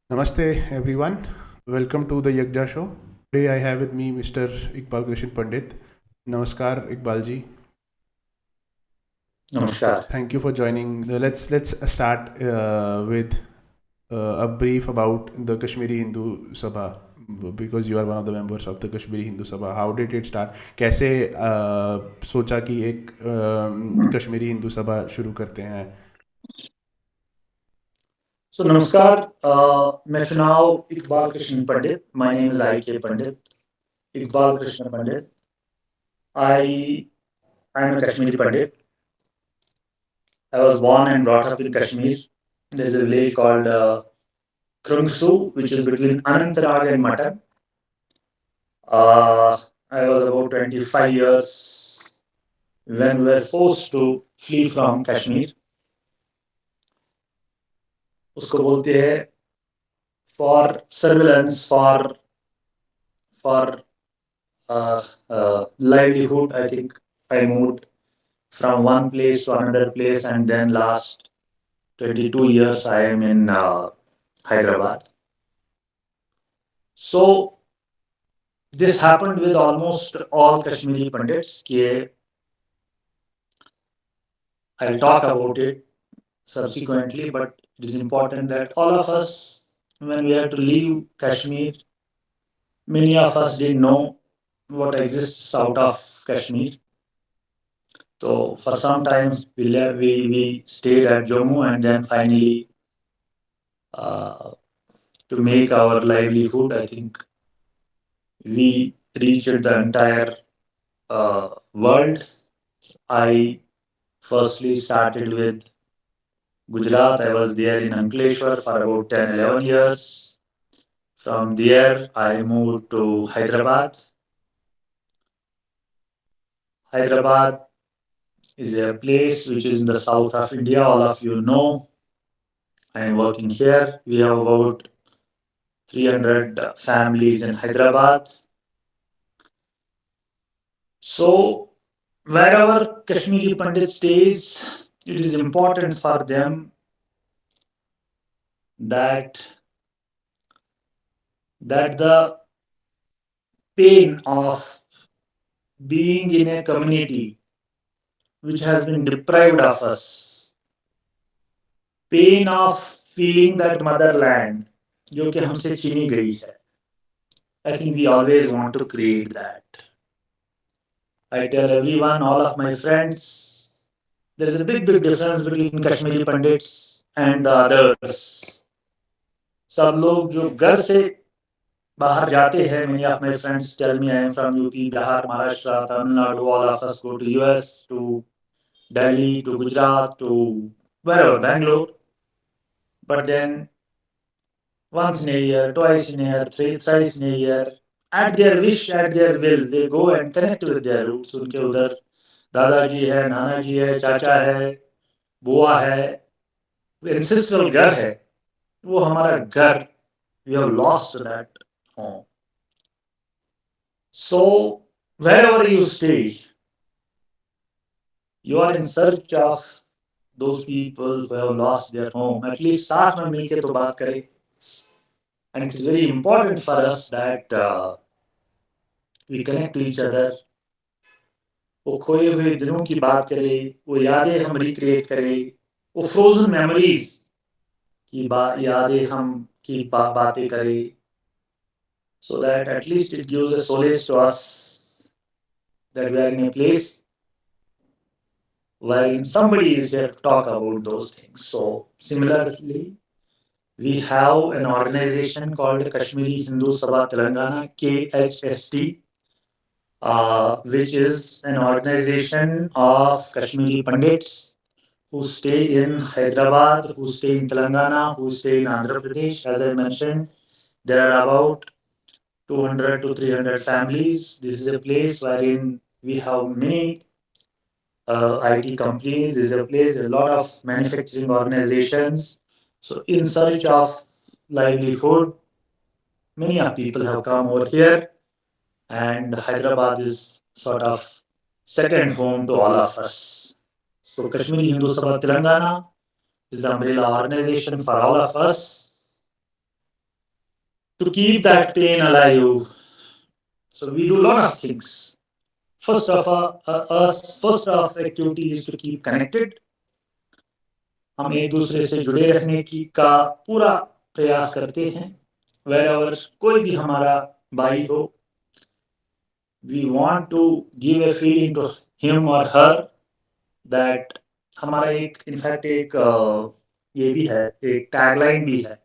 Namaste everyone. Welcome to the Yekjah show. Today I have with me Mr. Iqbal Krishan Pandit. Namaskar Iqbal ji. Namaskar. Thank you for joining. Let's start with a brief about the Kashmiri Hindu Sabha because you are one of the members of the Kashmiri Hindu Sabha. How did it start? कैसे सोचा कि एक कश्मीरी हिंदू सभा शुरू करते हैं? So, Namaskar. मैं Iqbal Krishan Pandit. My name is I.K. Pandit. Iqbal Krishan Pandit. I am a Kashmiri Pandit. I was born and brought up in Kashmir. There is a village called Krungsu, which is between Anantnag and Matan. I was about 25 years when we were forced to flee from Kashmir. उसको बोलते हैं for surveillance, for livelihood. I think I moved from one place to another place, and then last 22 years I am in Hyderabad. So this happened with almost all Kashmiri Pandits. I'll talk about it subsequently, but it is important that all of us, when we had to leave Kashmir, many of us didn't know what exists out of Kashmir. So for some time we stayed at Jammu, and then finally uh, to make our livelihood, I think we reached the entire world. I firstly started with Gujarat. I was there in Ankleshwar for about 10, 11 years. From there, I moved to Hyderabad. Hyderabad is a place which is in the south of India. All of you know. I am working here. We have about 300 families in Hyderabad. So, wherever Kashmiri Pandit stays, it is important for them that the pain of being in a community which has been deprived of us, pain of feeling that motherland जो कि हमसे छीनी गई है, I think we always want to create that. I tell everyone, all of my friends, there is a big difference between Kashmiri Pandits and the others. सब लोग जो घर से बाहर जाते हैं, many of my friends tell me I am from UP, Bihar, Maharashtra, Tamil Nadu, all of us go to US, to Delhi, to Gujarat, to wherever, Bangalore. But then once in a year, twice in a year, thrice in a year, at their wish, at their will, they go and connect with their roots. उनके उधर दादाजी है, नाना जी है, चाचा है, बुआ है, ancestral घर है, वो हमारा घर. We have lost that home. So wherever you stay, you are in search of those people who have lost their home. At least साथ में मिलके तो बात करें. And it is very important for us that we connect to each other. वो खोए हुए दिनों की बात करें, वो यादें हम रिक्रिएट करें, वो फ्रोजन मेमोरीज की यादें हम की बातें करें, so that at least it gives a solace to us that we are in a place wherein somebody is there to talk about those things. So similarly, we have an organization called Kashmiri Hindu Sabha Telangana, KHST, which is an organization of Kashmiri Pandits who stay in Hyderabad, who stay in Telangana, who stay in Andhra Pradesh. As I mentioned, there are about 200 to 300 families. This is a place wherein we have many IT companies. This is a place, a lot of manufacturing organizations. So, in search of livelihood, many of people have come over here, and Hyderabad is sort of second home to all of us. So, Kashmiri Hindu Sabha Telangana is the umbrella organization for all of us. to keep that pain alive. So we do a lot of things. First of activity is to keep connected. हम एक दूसरे से जुड़े रहने की का पूरा प्रयास करते हैं. Wherever कोई भी हमारा भाई हो, we want to give a feeling to him or her that हमारा एक इनफैक्ट एक ये भी है, एक टैगलाइन भी है,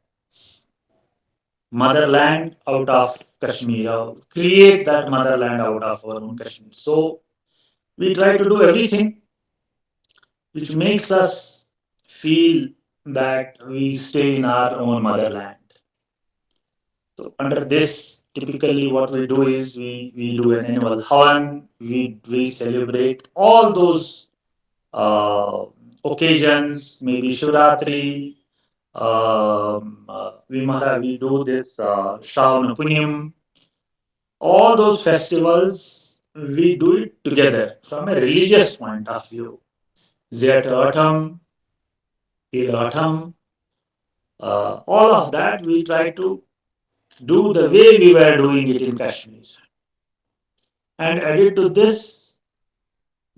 motherland out of Kashmir, or create that motherland out of our own Kashmir. So we try to do everything which makes us feel that we stay in our own motherland. So under this, typically what we do is we do an annual havan, we celebrate all those uh, occasions, maybe Shivratri, we do this Shravan Punyam, all those festivals, we do it together from a religious point of view. Zetatam, Ilatam, all of that we try to do the way we were doing it in Kashmir. And added to this,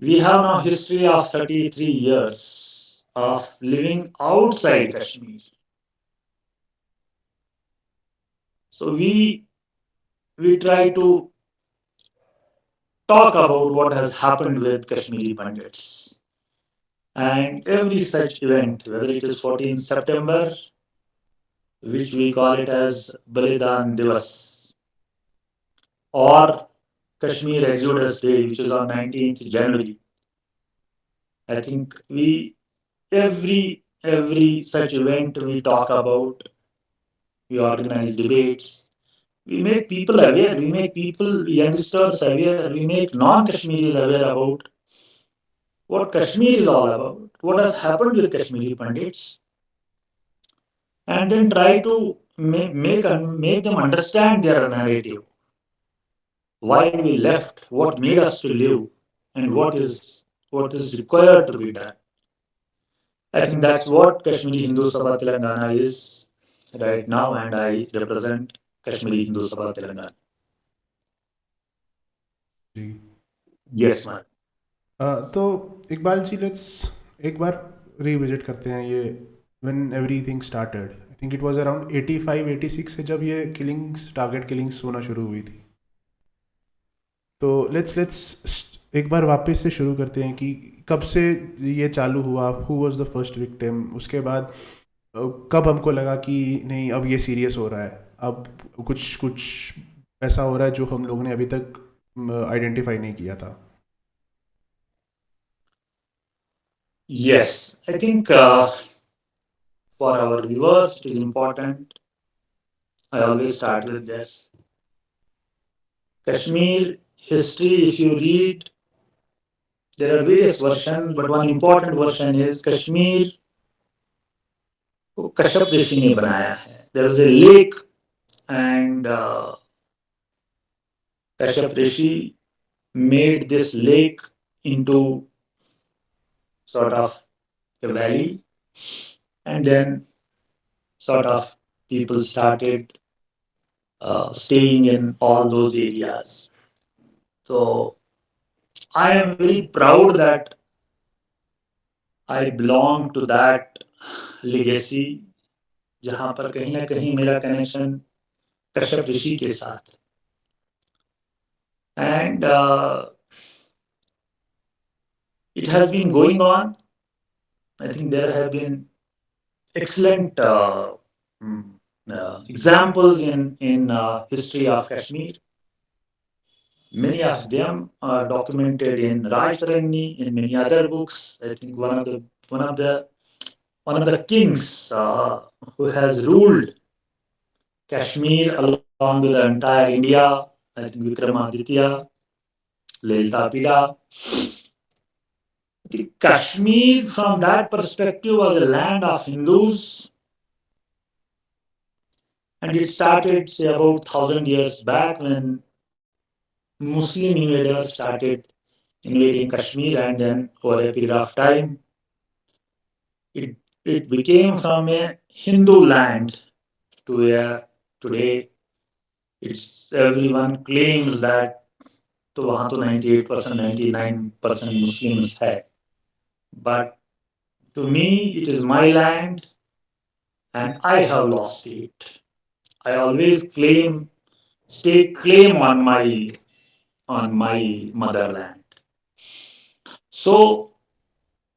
we have now history of 33 years of living outside Kashmir. So we try to talk about what has happened with Kashmiri Pandits. And every such event, whether it is 14th September, which we call it as Balidan Divas, or Kashmir Exodus Day, which is on 19th January. I think every such event we talk about, we organize debates, we make people aware, we make people, youngsters aware, we make non-Kashmiris aware about what Kashmir is all about, what has happened with Kashmiri Pandits, and then try to make them understand their narrative, why we left, what made us to live, and what is required to be done. I think that's what Kashmiri Hindu Sabha Telangana is right now, and I represent Kashmiri Hindu Sabha Telangana. Ji Yes, man. तो Iqbal ji let's एक बार revisit करते हैं ये when everything started I think it was around 85 86 से जब ये killings target killings होना शुरू हुई थी. तो लेट्स एक बार वापस से शुरू करते हैं कि कब से ये चालू हुआ, who was the first victim, उसके बाद कब हमको लगा कि नहीं अब ये सीरियस हो रहा है, अब कुछ कुछ ऐसा हो रहा है जो हम लोगों ने अभी तक आइडेंटिफाई नहीं किया था. Yes, I think for our viewers it is important. I always start with this. Kashmir history, if you read, there are various versions, but one important version is Kashmir को कश्यप ऋषि ने बनाया है. There was a lake and Kashyap Rishi made this lake into sort of a valley, and then sort of people started staying in all those areas. So I am very proud that I belong to that legacy, जहाँ पर कहीं ना कहीं मेरा connection Kashyap ऋषि के साथ. And it has been going on. I think there have been excellent examples in history of Kashmir. Many of them are documented in Rajtarani, in many other books. I think one of the kings who has ruled Kashmir along with the entire India, I think Vikramaditya, Lalitapida. Kashmir, from that perspective, was a land of Hindus, and it started, say, about 1,000 years back when Muslim invaders started invading Kashmir, and then over a period of time, it became from a Hindu land to a today It's everyone claims that तो वहाँ तो 98% 99% Muslims है, but to me it is my land and I have lost it. I always stake claim on my motherland. So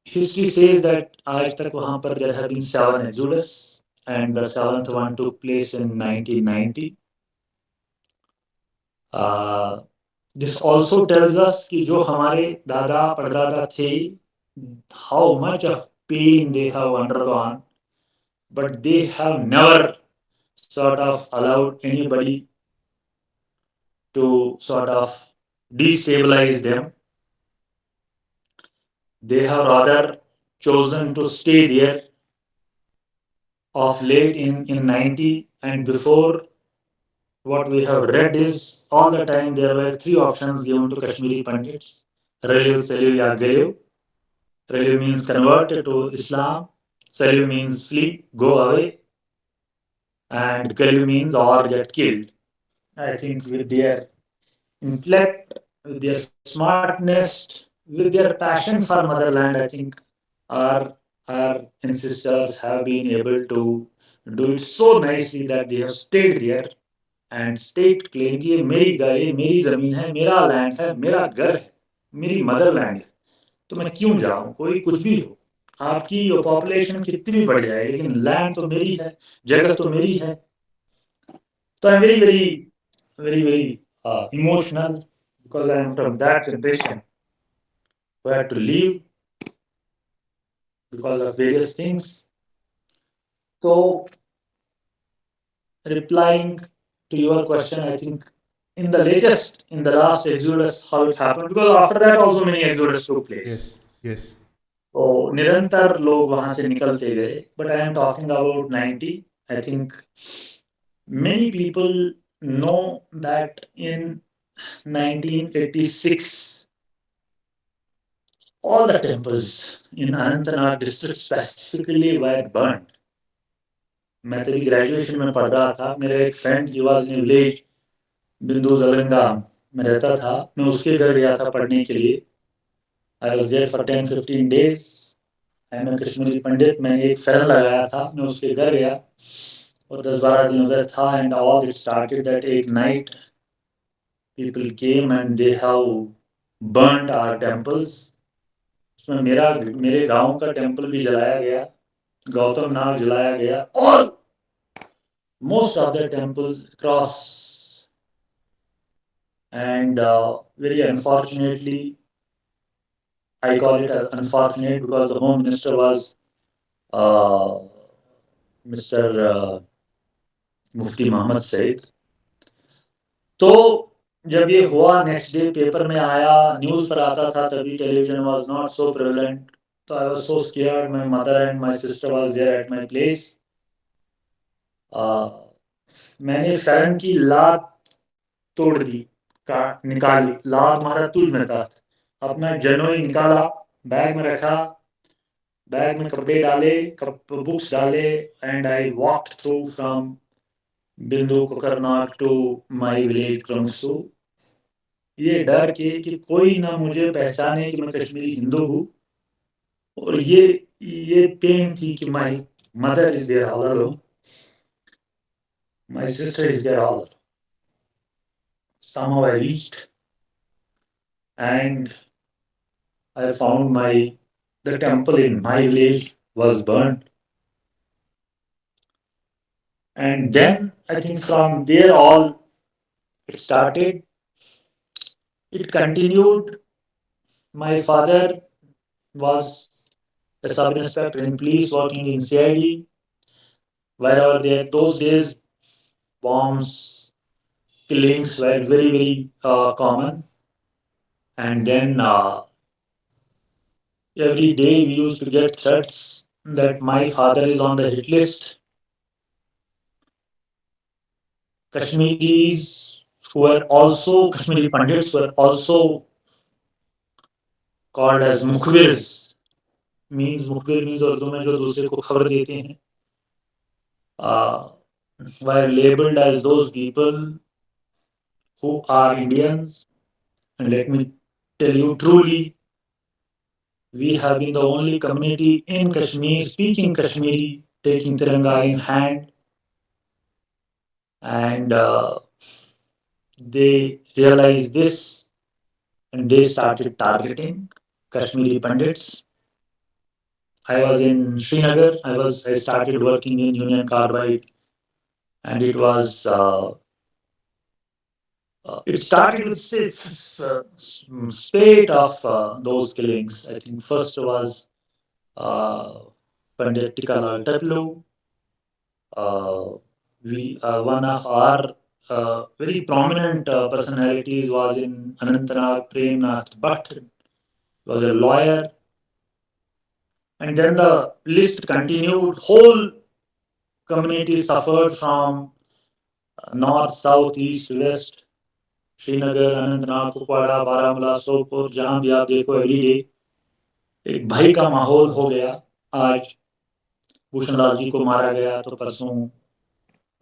history says that आज तक वहाँ पर there have been 7 exodus and the 7th one took place in 1990. This also tells us कि जो हमारे दादा परदादा थे, how much of pain they have undergone, but they have never sort of allowed anybody to sort of destabilize them. They have rather chosen to stay there. Of late in 90 and before, what we have read is all the time there were 3 options given to Kashmiri Pandits. Relive, Saliv, ya Galiv. Relive means convert to Islam. Saliv means flee, go away. And Galiv means or get killed. I think with their intellect, with their smartness, with their passion for motherland, I think our our ancestors have been able to do it so nicely that they have stayed there and staked claim कि ये मेरी ये मेरी ज़मीन है, मेरा land है, मेरा घर है, मेरी मदरलैंड है, तो मैं क्यों जाऊं, कोई कुछ भी हो, आपकी पॉपुलेशन कितनी भी बढ़ जाए, लेकिन लैंड तो मेरी है, जगह तो मेरी है. तो I am very very very very emotional because I am from that generation who had to leave because of various things. So, replying to your question, I think in the last exodus, how it happened, because after that also many exodus took place. Yes, yes. तो निरंतर लोग वहां से निकलते गए, but I am talking about 90. I think many people know that in 1986 all the temples in Anantnag district specifically were burned. मैं तभी graduation में पढ़ रहा था, मेरा एक friend he was in village बिंदु जलंगा में रहता था, मैं उसके घर गया था पढ़ने के लिए. I was there for 10-15 days. I am Kashmiri Pandit, मैंने एक फैन लगाया था, मैं उसके घर गया और 10-12 दिन उधर था. And all it started that एक night people came and they have burned our temples. उसमें मेरे गांव का टेम्पल भी जलाया गया, गौतम नाग जलाया गया, और most of the temples across. And very unfortunately, I call it unfortunate because the home minister was uh, Mr. मुफ्ती मोहम्मद सईद. तो जब ये हुआ, नेक्स्ट डे पेपर में आया, न्यूज़ पर आता था, तभी television was not so prevalent. तो I was so scared. My mother and my sister was there at my place. मैंने फैन की लात तोड़ दी, निकाली, लात मारा तुझ में था, अपना जनोई निकाला, बैग में रखा, बैग में कपड़े डाले, बुक्स डाले, and I walked through from बिंदु कोकरनाग टू माय विलेज क्रमसू, ये डर के कि कोई ना मुझे पहचाने कि मैं कश्मीरी हिंदू हूँ. और ये पेन थी कि my mother is there all alone, my sister is there all. Somehow I reached and I found the temple in my village was burned. And then I think from there all it started. It continued. My father was a sub inspector in police working in CID. Wherever there, those days, bombs, killings were very, very common. And then every day we used to get threats that my father is on the hit list. Kashmiris who were also Kashmiri Pandits were also called as mukhbirs. Mukhbir means Urdu में जो दूसरे को खबर देते हैं, were labeled as those people who are Indians. And let me tell you truly, we have been the only community in Kashmir speaking Kashmiri, taking Tiranga in hand, and they realized this and they started targeting Kashmiri Pandits. I was in Srinagar. I started working in Union Carbide, and it started with spate of those killings. I think first was uh, Pandit Tikalal Tatlu. One of our very prominent personalities was in Anantnag, Premnath Bhatt, was a lawyer. And then the list continued. Whole community suffered from north, south, east, west, Srinagar Anantnag Kupwara Baramulla Sopore जहां भी आप देखो everyday एक भय का माहौल हो गया। आज भूषण लाल जी को मारा गया तो परसों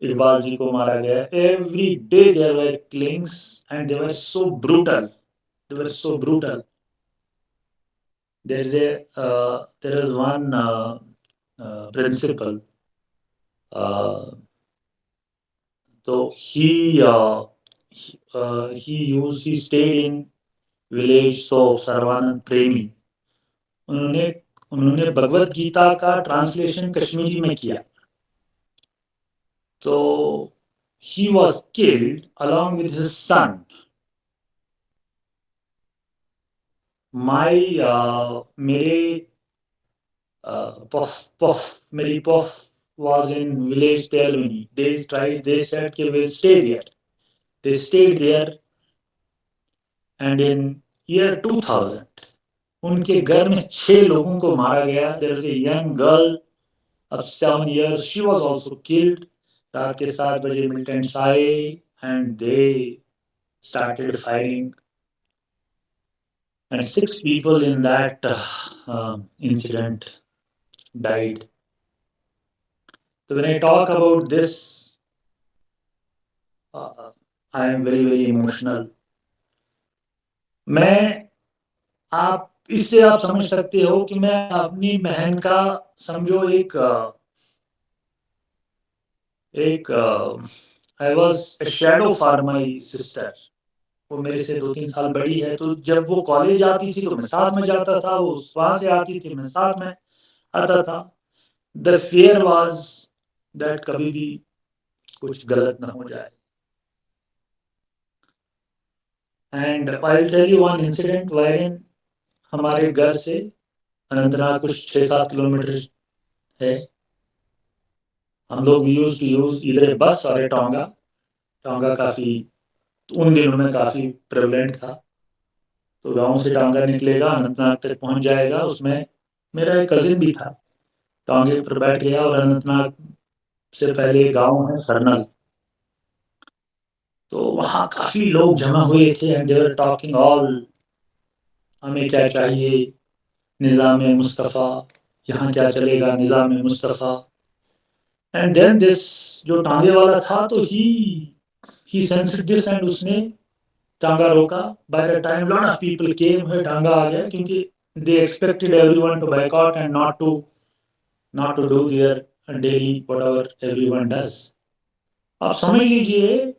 इकबाल जी को मारा गया। Every day there were killings and they were so brutal, they were so brutal. There is one principal. So he stayed in village so Sarvanand Premi. उन्होंने उन्होंने भगवत गीता का ट्रांसलेशन कश्मीरी में किया। तो he was killed along with his son. मेरे मेरी puff was in village Telvini. They said कि we'll stay there. They stayed there, and in year 2000 उनके घर में 6 लोगों को मारा गया। There was a young girl of 7 years. She was also killed. रात के 7 बजे militants आए and they started firing, and 6 people in that incident died. So when I talk about this, I am very very emotional. मैं आप इससे आप समझ सकते हो कि मैं अपनी बहन का समझो एक I was a shadow for my sister. वो मेरे से 2-3 साल बड़ी है, तो जब वो कॉलेज आती थी तो मैं साथ में जाता था, वो वहां से आती थी मैं साथ में आता था। द फियर वॉज दैट कभी भी कुछ गलत ना हो जाए। And I will tell you one incident wherein हमारे घर से अनंतनाग कुछ 6-7 किलोमीटर है। हम लोग यूज टू यूज इधर बस और ए टोंगा। टोंगा काफ़ी उन दिनों में काफ़ी प्रेवलेंट था। तो गाँव से टांगा निकलेगा, अनंतनाग तक पहुंच जाएगा। उसमें मेरा एक कजिन भी था, टांगे पर बैठ गया और अनंतनाग से पहले गांव है सरनल। तो वहाँ काफ़ी लोग जमा हुए थे and they were talking all, हमें क्या चाहिए, निज़ाम मुस्तफ़ा, यहाँ क्या चलेगा, निज़ाम मुस्तफ़ा। एंड देन दिस जो टांगे वाला था तो ही सेंस्ड दिस एंड उसने टांगा रोका। By the time lot of people came है, टांगा आ गया क्योंकि they expected everyone to boycott and not to do their daily whatever everyone does. आप समझ लीजिए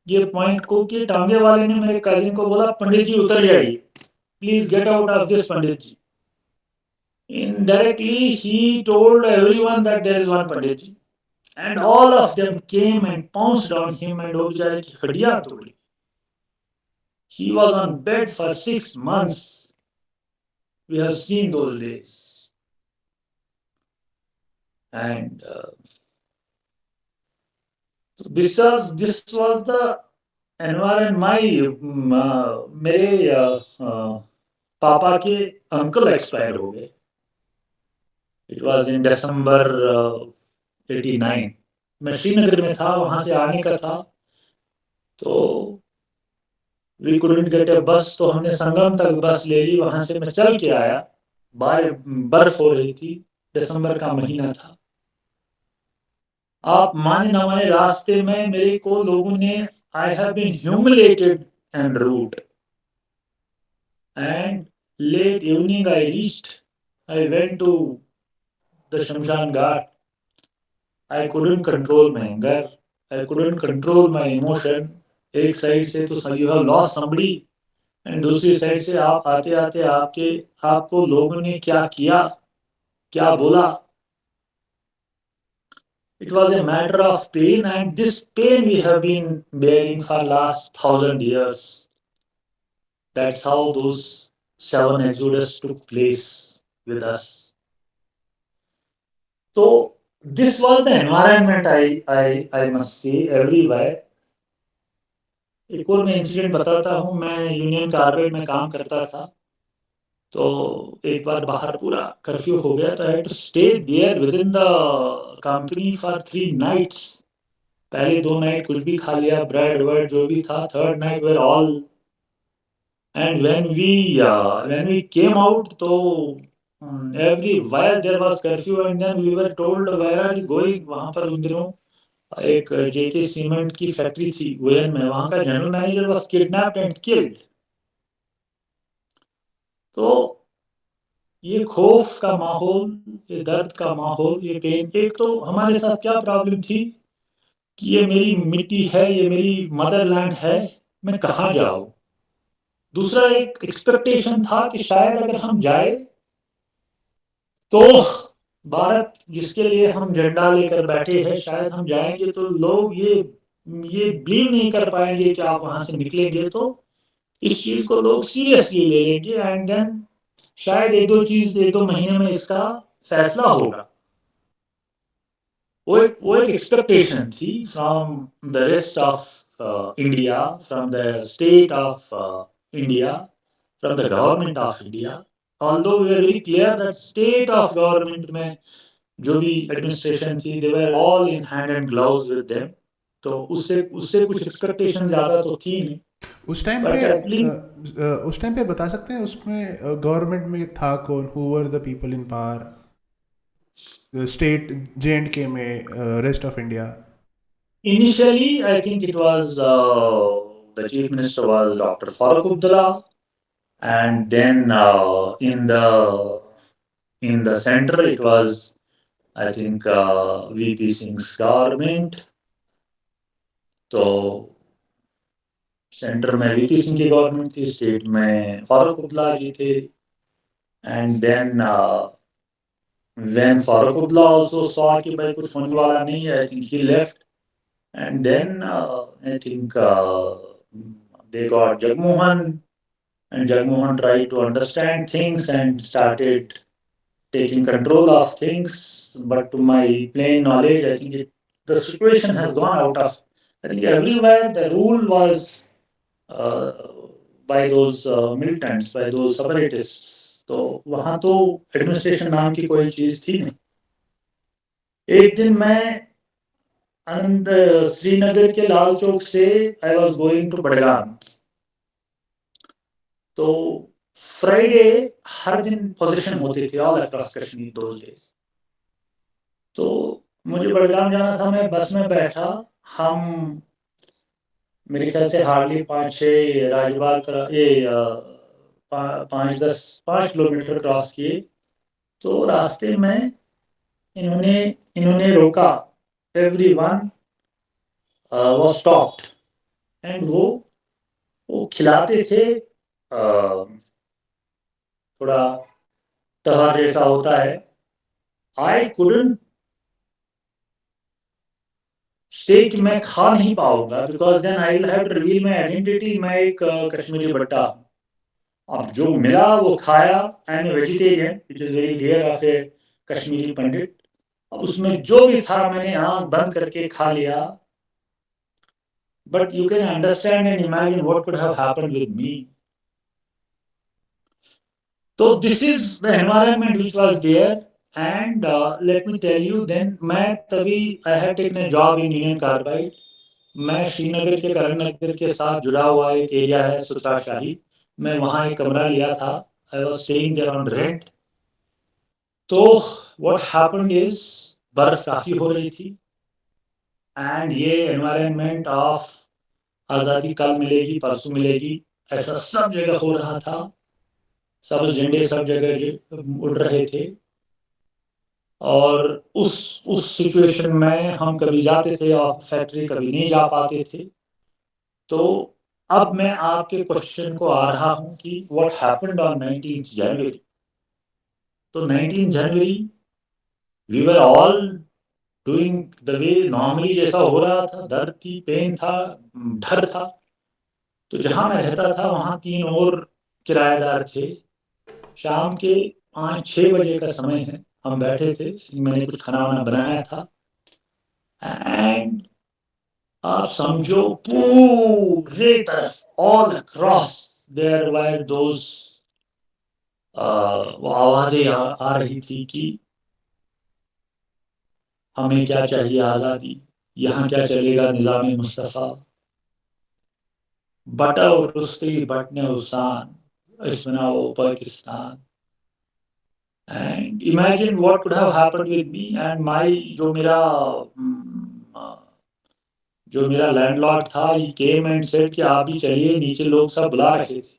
ये पॉइंट को कि टांगे वाले ने मेरे कजिन को बोला पंडित जी उतर जाइए, please get out of this Pandit ji. Indirectly he told everyone that there is one Pandit ji, and all of them came and pounced on him and वो बेचारे की हड्डियां तोड़ी। He was on bed for 6 months. We have seen those days. And this was the environment. मेरे पापा के uncle expire हो गए। इट वाज इन दिसंबर 89। मैं श्रीनगर में था, वहां से आने का था, तो वी कुडंट गेट ए बस, तो हमने संगम तक बस ले ली, वहां से मैं चल के आया। बर्फ हो रही थी, दिसंबर का महीना था। आप माने ना माने रास्ते में मेरे को लोगों ने I have been humiliated en route. And late evening I reached. I went to the Shamshan Ghat. I couldn't control my anger. I couldn't control my emotion. एक साइड से तो you have lost somebody, and दूसरी side से आप आते आते आपको लोगों ने क्या किया, क्या बोला. It was a matter of pain, and this pain we have been bearing for last 1,000 years. That's how those 7 exodus took place with us. So this was the environment I must say everywhere. एक और मैं incident बताता हूँ. मैं union carbide में काम करता था. तो एक बार बाहर पूरा कर्फ्यू हो गया, तो I to stay there with in the company for 3 nights. पहले 2 नाइट कुछ भी खा लिया, ब्रेड वर्ड जो भी था. Third night were all. And when we came out, तो every wire there was curfew, and then we were told where are you going. वहां पर उन दिनों एक जेके सीमेंट की फैक्ट्री थी वुलन में. वहां का general manager was kidnapped and killed. तो ये खौफ का माहौल, ये दर्द का माहौल, ये पेन. एक तो हमारे साथ क्या प्रॉब्लम थी कि ये मेरी मिट्टी है, ये मेरी मदरलैंड है, मैं कहाँ जाऊँ. दूसरा एक एक्सपेक्टेशन था कि शायद अगर हम जाए तो भारत जिसके लिए हम झंडा लेकर बैठे हैं, शायद हम जाएंगे तो लोग ये बिलीव नहीं कर पाएंगे कि आप वहां से निकलेंगे. तो इस चीज को लोग सीरियसली ले लेंगे, एंड देन शायद एक दो महीने में इसका फैसला होगा. वो एक एक्सपेक्टेशन थी from the rest of India, from the state of India, from the government of India. Although we are very clear that state of government में जो भी एडमिनिस्ट्रेशन थी, they were all in hand and gloves with them. तो उससे उससे कुछ expectation ज़्यादा तो थी नहीं. उस टाइम पे बट एटलीस्ट उस टाइम पे बता सकते हैं उसमें गवर्नमेंट में था कौन, who were the people in power, state J&K में, rest of India? initially, I think it was the chief minister was Dr. Farooq Abdullah, and then in the center it was, I think, VP Singh's government. तो centre में VP Singh की government थी, state में फारूक अब्दुल्ला जी थे. And then when Farooq Abdullah also saw कि भाई कुछ होने वाला नहीं है, I think he left. And then I think they got Jagmohan, and Jagmohan tried to understand things and started taking control of things. But to my plain knowledge, I think the situation has gone out of. I think everywhere the rule was uh, by those militants, by those separatists. तो वहाँ तो administration नाम की कोई चीज़ थी नहीं. एक दिन मैं आनंद श्रीनगर के लाल चौक से I was going to Budgam. तो फ्राइडे हर दिन पोजीशन होती थी all across Kashmir those days. तो मुझे बडगाम जाना था. मैं बस में बैठा. हम मेरे ख्याल से हार्डली 5-6 राजबाग का ये 5-10 5 किलोमीटर क्रॉस किए. तो रास्ते में इन्होंने इन्होंने रोका. एवरीवन वाज स्टॉप्ड, एंड वो खिलाते थे. थोड़ा तहर जैसा होता है. आई कुडंट से कि मैं खा नहीं पाऊंगा, because then I will have to reveal my identity. मैं एक कश्मीरी बट्टा हूँ. अब जो मिला वो खाया. I am a vegetarian, it is very rare of a Kashmiri Pandit. अब उसमें जो भी था मैंने आँख बंद करके खा लिया. But you can understand and imagine what could have happened with me. So this is the environment which was there, and let me tell you, then मैं तभी I had taken a job in Union Carbide. मैं श्रीनगर के करण नगर के साथ जुड़ा हुआ एक area है सुतरा शाही. मैं वहाँ एक कमरा लिया था. I was staying there on rent. तो what happened is बर्फ काफ़ी हो रही थी, and ये environment of आज़ादी कल मिलेगी, परसों मिलेगी, ऐसा सब जगह हो रहा था। सब झंडे सब जगह उड़ रहे थे। और उस सिचुएशन में हम कभी जाते थे और फैक्ट्री, कभी नहीं जा पाते थे। तो अब मैं आपके क्वेश्चन को आ रहा हूं कि व्हाट हैपेंड ऑन 19 जनवरी। तो 19 जनवरी we were all doing the way normally जैसा हो रहा था। दर्द थी, पेन था, डर था। तो जहां मैं रहता था वहां 3 और किराएदार थे। शाम के 5-6 बजे का समय है, हम बैठे थे, मैंने कुछ खाना वाना बनाया था। एंड आप समझो पूरे तरफ all across there were those वो आवाजें आ रही थी कि हमें क्या चाहिए, आज़ादी, यहाँ क्या चलेगा निज़ाम मुस्तफ़ा, बटा और रुस्ती बटने उसान, इसमना वो Pakistan. And imagine what could have happened with me and my जो मेरा लैंडलॉर्ड था, ही केम एंड सेड कि आप भी चलिए, नीचे लोग सब बुला रहे थे।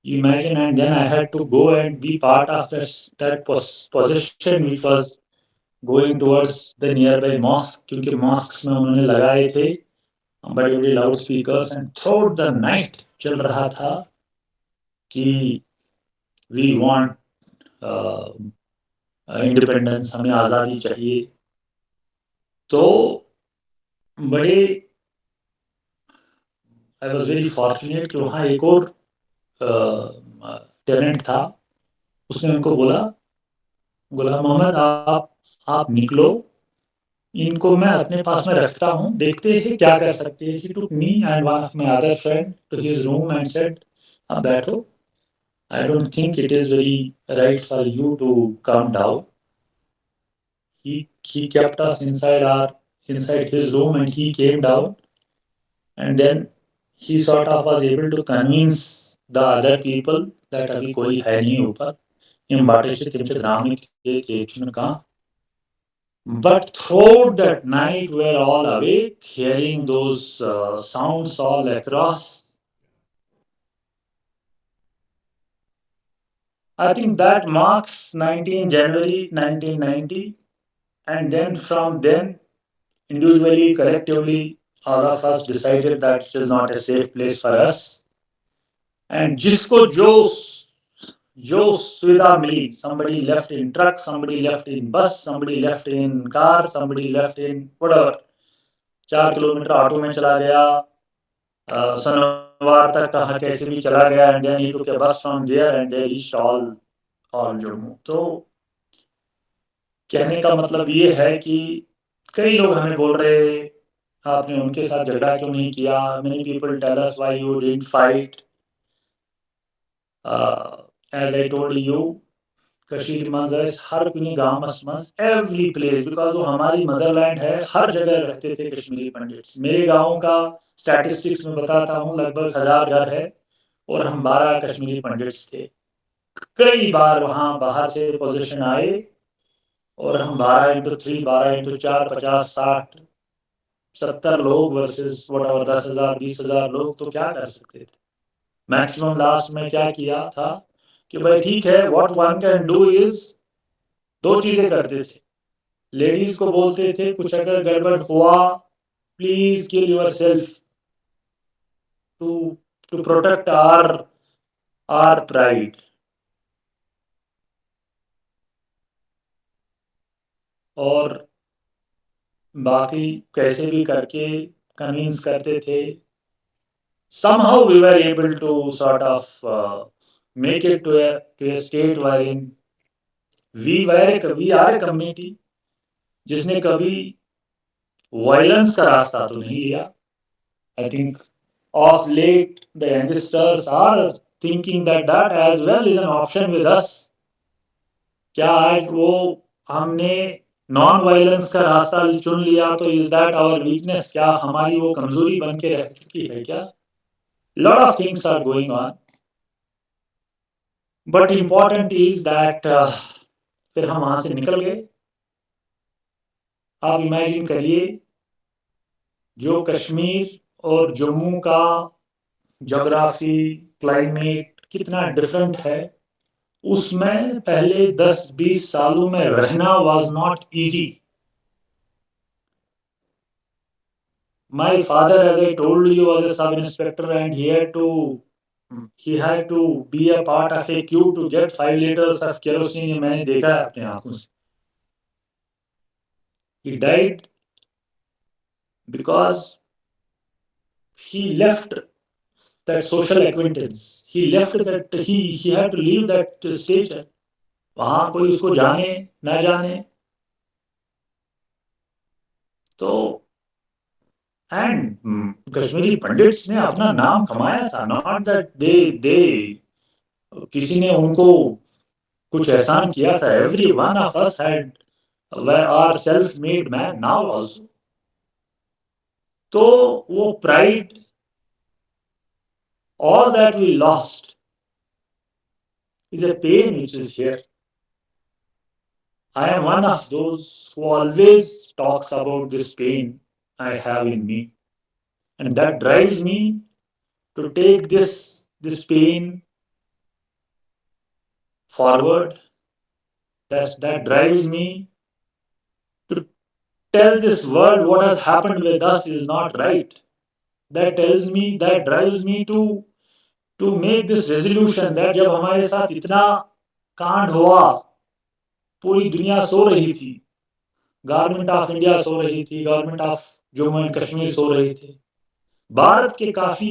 Imagine, and then I had to go and be part of that possession which was going towards the nearby mosque, क्योंकि mosques में उन्होंने लगाए थे बड़े बड़े loud speakers. And through the night चल रहा था कि वी वांट इंडिपेंडेंस, हमें आज़ादी चाहिए। तो बड़े आई वॉज वेरी फॉर्चुनेट कि वहाँ एक और टेनेंट था। उसने उनको बोला, गुलाम मोहम्मद, आप निकलो, इनको मैं अपने पास में रखता हूँ, देखते हैं क्या कर सकते हैं। He took me and one of my other friend to his room and said, आप बैठो, I don't think it is very right for you to come down. he kept us inside his room and he came down, and then he sort of was able to convince the other people that अभी कोई है नहीं ऊपर, इन बाटे से तिमचे ग्रामीण के तेजन का। But throughout that night, we're all awake, hearing those sounds all across. I think that marks 19 January 1990. And then from then, individually, collectively, all of us decided that it is not a safe place for us. And जिसको जो सुविधा मिली, somebody left in truck, somebody left in bus, somebody left in car, somebody left in whatever, 4 kilometre auto में चला गया, सनवार तक कहाँ कैसे भी चला गया, and then he took a bus from there and they reached all Jammu. तो कहने का मतलब ये है कि कई लोग हमें बोल रहे, आपने उनके साथ झगड़ा क्यों नहीं किया। Many people tell us why you didn't fight. As I told you, कशीर मंज हर कुनी गामस मज एवरी प्लेस, बिकॉज वो हमारी मदरलैंड है, हर जगह रहते थे कश्मीरी पंडित्स। मेरे गांव का स्टैटिस्टिक्स में बताता हूँ, लगभग 1000 घर है और हम 12 कश्मीरी पंडित्स थे। कई बार वहाँ बाहर से पोजीशन आए और हम 12x3, 12x4, 50, 60, 70 लोग वर्सेस वट 10,000, 20,000 लोग, तो क्या कर सकते थे। मैक्सिमम लास्ट में क्या किया था कि भाई ठीक है, what one can do is, 2 चीजें करते थे। लेडीज को बोलते थे कुछ अगर गड़बड़ हुआ, please kill yourself to to protect our pride. और बाकी कैसे भी करके कन्विंस करते थे। somehow we were able to sort of make it to a state wherein we are a community जिसने कभी वायलेंस का रास्ता तो नहीं लिया। I think of late the youngsters are thinking that that as well is an option with us। क्या आज वो हमने नॉन वायलेंस का रास्ता चुन लिया तो इज दैट आवर वीकनेस, क्या हमारी वो कमजोरी बन के रह चुकी है क्या। Lot of things are going on, but important is that फिर हम वहां से निकल गए। आप इमेजिन करिए, जो कश्मीर और जम्मू का जोग्राफी, क्लाइमेट कितना डिफरेंट है, उसमें पहले 10-20 सालों में रहना was not easy. My father, as I told you, was a sub inspector, and he had to be a part of a queue to get 5 liters of kerosene. ये मैंने देखा है अपने आंखों से. He died because he left that social acquaintance. He left that he had to leave that station. वहाँ कोई उसको जाने ना जाने. तो एंड कश्मीरी पंडित्स ने अपना नाम कमाया था. नॉट दैट दे किसी ने उनको कुछ एहसान किया था. Every one of us had our self made man now also. तो वो pride, all that we lost is a pain which is here. I am one of those who always talks about this pain I have in me, and that drives me to take this pain forward. That drives me to tell this world what has happened with us is not right. That drives me to make this resolution that जब हमारे साथ इतना कांड हुआ, पूरी दुनिया सो रही थी, गवर्नमेंट ऑफ इंडिया सो रही थी, government of Jammu and Kashmir सो रही थी, भारत के काफी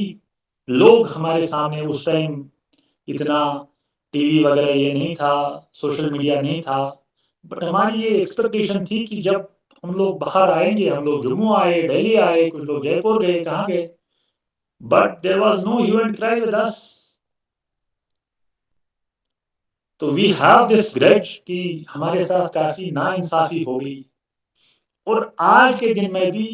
लोग हमारे सामने, उस टाइम इतना टीवी वगैरह ये नहीं था, सोशल मीडिया नहीं था, बट हमारी ये एक्सपेक्टेशन थी कि जब हम लोग बाहर आएंगे, हम लोग जम्मू आए, दिल्ली आए, कुछ लोग जयपुर गए, कहाँ गए, but there was no hue and cry with us. तो वी हैव दिस ग्रज कि हमारे साथ काफी नाइंसाफी हो गई. और आज के दिन में भी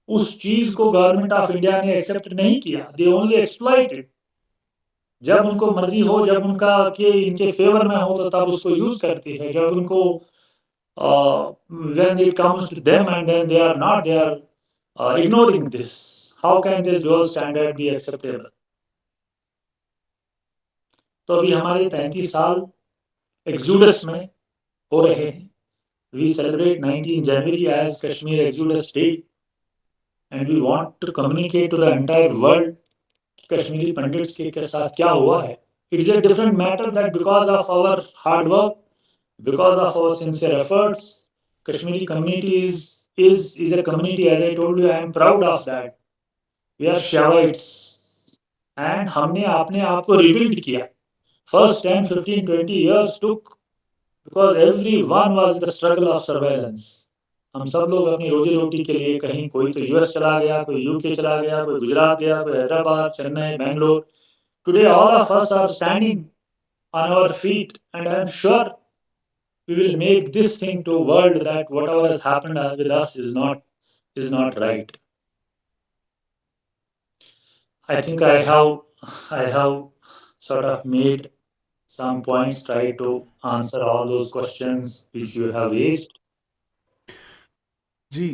उस चीज को गवर्नमेंट ऑफ इंडिया ने एक्सेप्ट नहीं किया. They only exploited. जब उनको मर्जी हो, जब उनका के इनके फेवर में हो, तो तब उसको यूज करते हैं. जब उनको when it comes to them and then they are not, they are ignoring this. How can this dual standard be acceptable? तो अभी हमारे 33 साल एक्सोडस में हो रहे हैं. We celebrate 19 January as Kashmir Exodus Day, and we want to communicate to the entire world कि Kashmiri pandits के साथ क्या हुआ है. It is a different matter that because of our hard work, because of our sincere efforts, Kashmiri community is a community. As I told you, I am proud of that. We are Shaivites, and हमने अपने आप को rebuild किया. First 10, 15, 20 years took because everyone was in the struggle of surveillance. हम सब लोग अपनी रोजी रोटी के लिए कहीं, कोई तो यूएस चला गया, कोई यूके चला गया, कोई गुजरात गया, कोई Hyderabad, Chennai, Bangalore. Today all of us are standing on our feet, and I am sure we will make this thing to world that whatever has happened with us is not right. I think I have sort of made some points, try to answer all those questions which you have raised. जी.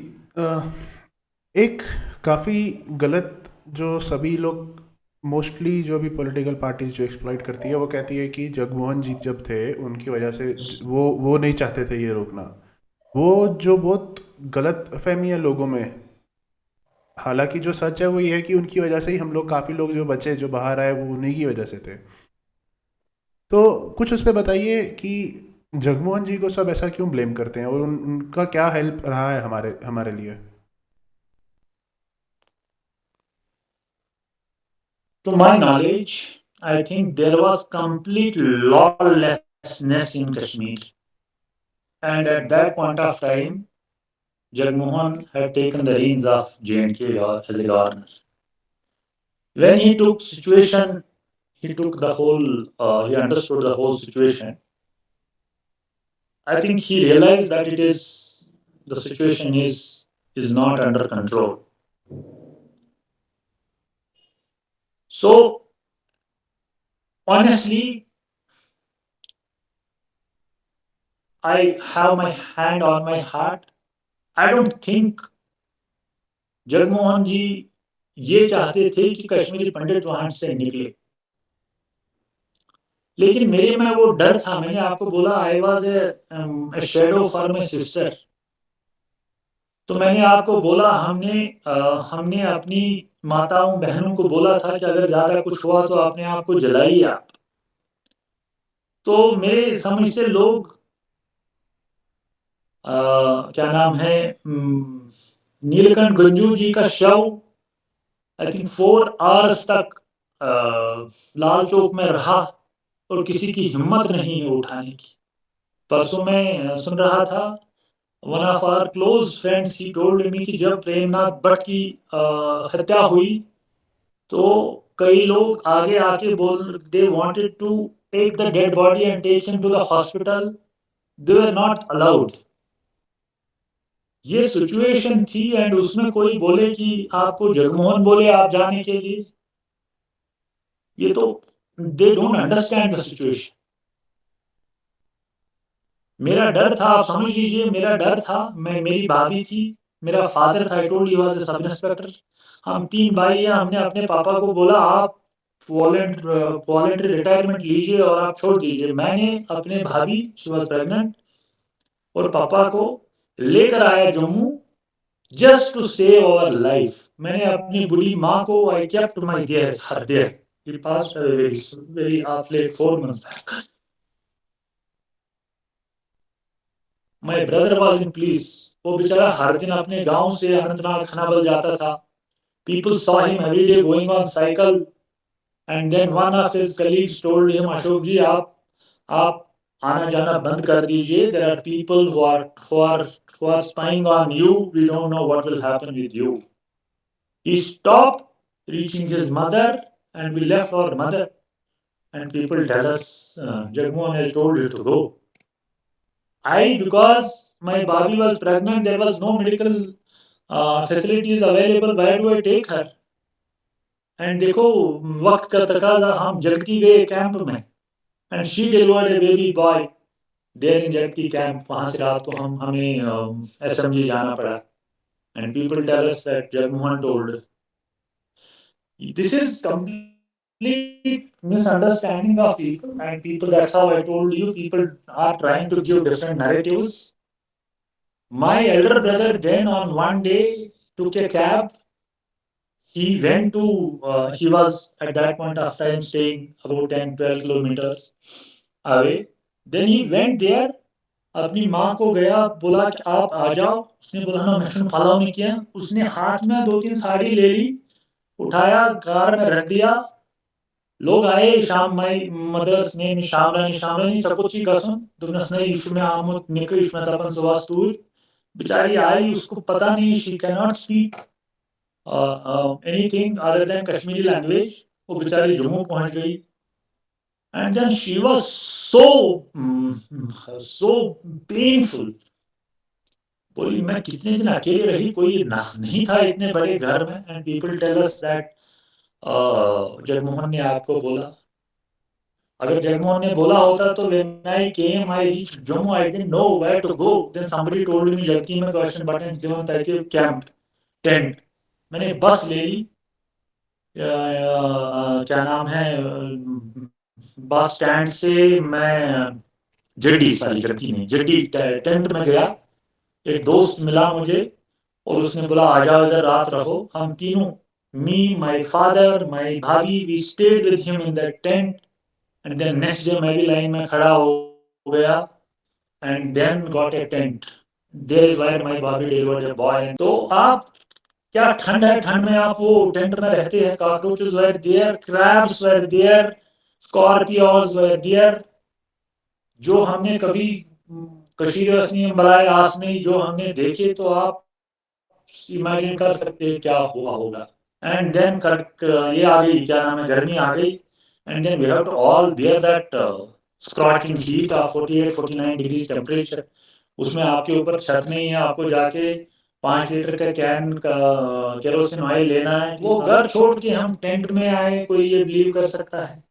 एक काफ़ी गलत जो सभी लोग, mostly जो भी political parties जो exploit करती है, वो कहती है कि जगमोहन जी जब थे उनकी वजह से वो नहीं चाहते थे ये रोकना. वो जो बहुत गलत फहमी है लोगों में. हालांकि जो सच है वो ये है कि उनकी वजह से ही हम लोग, काफ़ी लोग जो बचे, जो बाहर आए, वो उन्हीं की वजह से थे. तो कुछ उस पर बताइए कि जगमोहन जी को सब ऐसा क्यों ब्लेम करते हैं, और उनका क्या हेल्प रहा है हमारे हमारे लिए. To my knowledge, I think there was complete lawlessness in Kashmir. And at that point of time, Jagmohan had taken the reins of J&K as a governor. When he took situation, he took the whole, he understood the whole situation. I think he realized that the situation is not under control. So honestly, I have my hand on my heart. I don't think Jagmohan ji ये चाहते थे कि कश्मीरी पंडित वहां से निकले, लेकिन मेरे में वो डर था। मैंने आपको बोला I was a shadow for my sister. तो मैंने आपको बोला हमने अपनी माताओं बहनों को बोला था कि अगर ज्यादा कुछ हुआ तो अपने आप को जलाइए आप। तो मेरे समझ से लोग क्या नाम है, नीलकंठ गंजू जी का शव आई थिंक 4 आवर्स तक लाल चौक में रहा और किसी की हिम्मत नहीं है उठाने की। परसों मैं सुन रहा था, one of our close friends he told me कि जब प्रेमनाथ भट्ट की हत्या हुई तो कई लोग आगे आके बोल they wanted to take the dead body and take him to the hospital, they were not allowed. ये सिचुएशन थी एंड उसमें कोई बोले कि आपको जगमोहन बोले आप जाने के लिए, ये तो they don't understand the situation. मेरा डर था, आप समझ लीजिए मेरा डर था। मेरी भाभी थी, मेरा फादर था, आई told you was a sub inspector. हम 3 भाई हैं। हमने अपने पापा को बोला आप वॉलेंट्री रिटायरमेंट लीजिए और आप छोड़ दीजिए। मैंने अपने भाभी, शी वाज प्रेग्नेंट, और पापा को लेकर आया Jammu just to save our life. मैंने अपनी बुढ़ी माँ को I kept my there her there, he passed away very late 4 months back. My brother was in police. वो बेचारा हर दिन अपने गांव से अनंतनाग खानाबल जाता था। People saw him every day going on cycle and then one of his colleagues told him Ashok ji आप आना जाना बंद कर दीजिए, there are people who are spying on you, we don't know what will happen with you. He stopped reaching his mother and we left our mother and people tell us Jagmohan has told you to go. Because my baby was pregnant, there was no medical facilities available. Where do I take her? And देखो वक्त का तकाजा, हम जगती गए camp में and she delivered a baby boy there in Jagti camp. वहां से रात को हमें एसएमजी जाना पड़ा and people tell us that Jagmohan told. This is complete misunderstanding of people, and people, that's how I told you, people are trying to give different narratives. My elder brother then on one day took a cab. He went to, he was at that point of time staying about 10, 12 kilometers away. Then he went there, अपनी माँ को गया बोला कि आप आ जाओ। उसने बोला ना मैं फॉलो नहीं किया। उसने हाथ में 2-3 साड़ी ले ली, उठाया कार में रख दिया। लोग आए, शाम माई मदर्स नेम शामरानी, शामरानी चकोची कसम दुनस ने यीशु में आमुत निक यीशु में तपन सुवास्तूर। बेचारी आई, उसको पता नहीं, she can not speak anything other than Kashmiri language. वो बेचारी जम्मू पहुंच गई and then she was so painful. बोली मैं कितने दिन अकेले रही, कोई ना नहीं था इतने बड़े घर में। And people tell us that Jagmohan ने आपको बोला। अगर जगमोहन ने बोला होता तो when I came, I reached Jammu, I didn't know where to go. Then somebody told me जगती में क्वेश्चन बटन देवन तैके कैंप टेंट। मैंने बस ले ली, क्या नाम है, बस स्टैंड से मैं जड्डी, सॉरी जगती नहीं, जड्डी टेंट में गया। एक दोस्त मिला मुझे और उसने बोला आ जाओ इधर रात रहो। हम तीनों, मी, माय फादर, माय भाभी, we stayed with him in that tent and then next day मैं भी लाइन में खड़ा हो गया and then got a tent. There is where my भाभी डिलीवर्ड ए बॉय। तो आप, क्या ठंड है, ठंड में आप वो टेंट में रहते हैं। Cockroaches were there, crabs were there, scorpions were there, जो हमने कभी कशीर असनी बलाए आस नहीं जो हमने देखे, तो आप इमेजिन कर सकते हैं क्या हुआ होगा। एंड देन ये आ गई, क्या नाम है, गर्मी आ गई and then we have to all bear that scorching heat of 48-49 degree temperature. उसमें आपके ऊपर छत नहीं है, आपको जाके 5 लीटर का कैन का केरोसिन ऑयल लेना है। वो घर छोड़ के हम टेंट में आए, कोई ये बिलीव कर सकता है?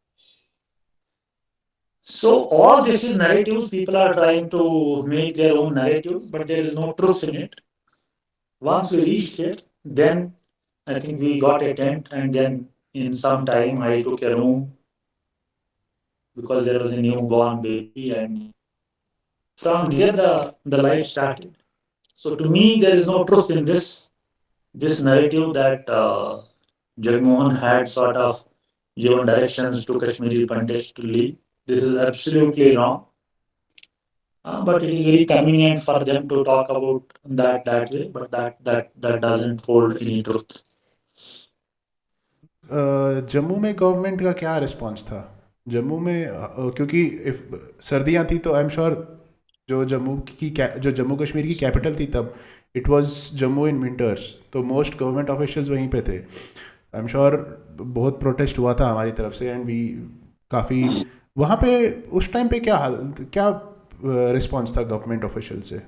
So all this is narratives. People are trying to make their own narrative, but there is no truth in it. Once we reached it, then I think we got a tent, and then in some time I took a room because there was a newborn baby, and from there the life started. So to me, there is no truth in this narrative that Jagmohan had sort of given directions to Kashmiri Pandits to leave. This is absolutely wrong. But it is very convenient for them to talk about that way, but that doesn't hold any truth. Jammu में government का क्या response था जम्मू में क्योंकि if सर्दियाँ थी तो I am sure जो जो जम्मू कश्मीर की कैपिटल थी तब it was Jammu in winters तो मोस्ट गवर्नमेंट ऑफिशियल्स वहीं पे थे आई एम श्योर बहुत प्रोटेस्ट हुआ था हमारी तरफ से एंड वी काफ़ी वहाँ पे उस टाइम पे क्या रिस्पांस था गवर्नमेंट ऑफिशियल से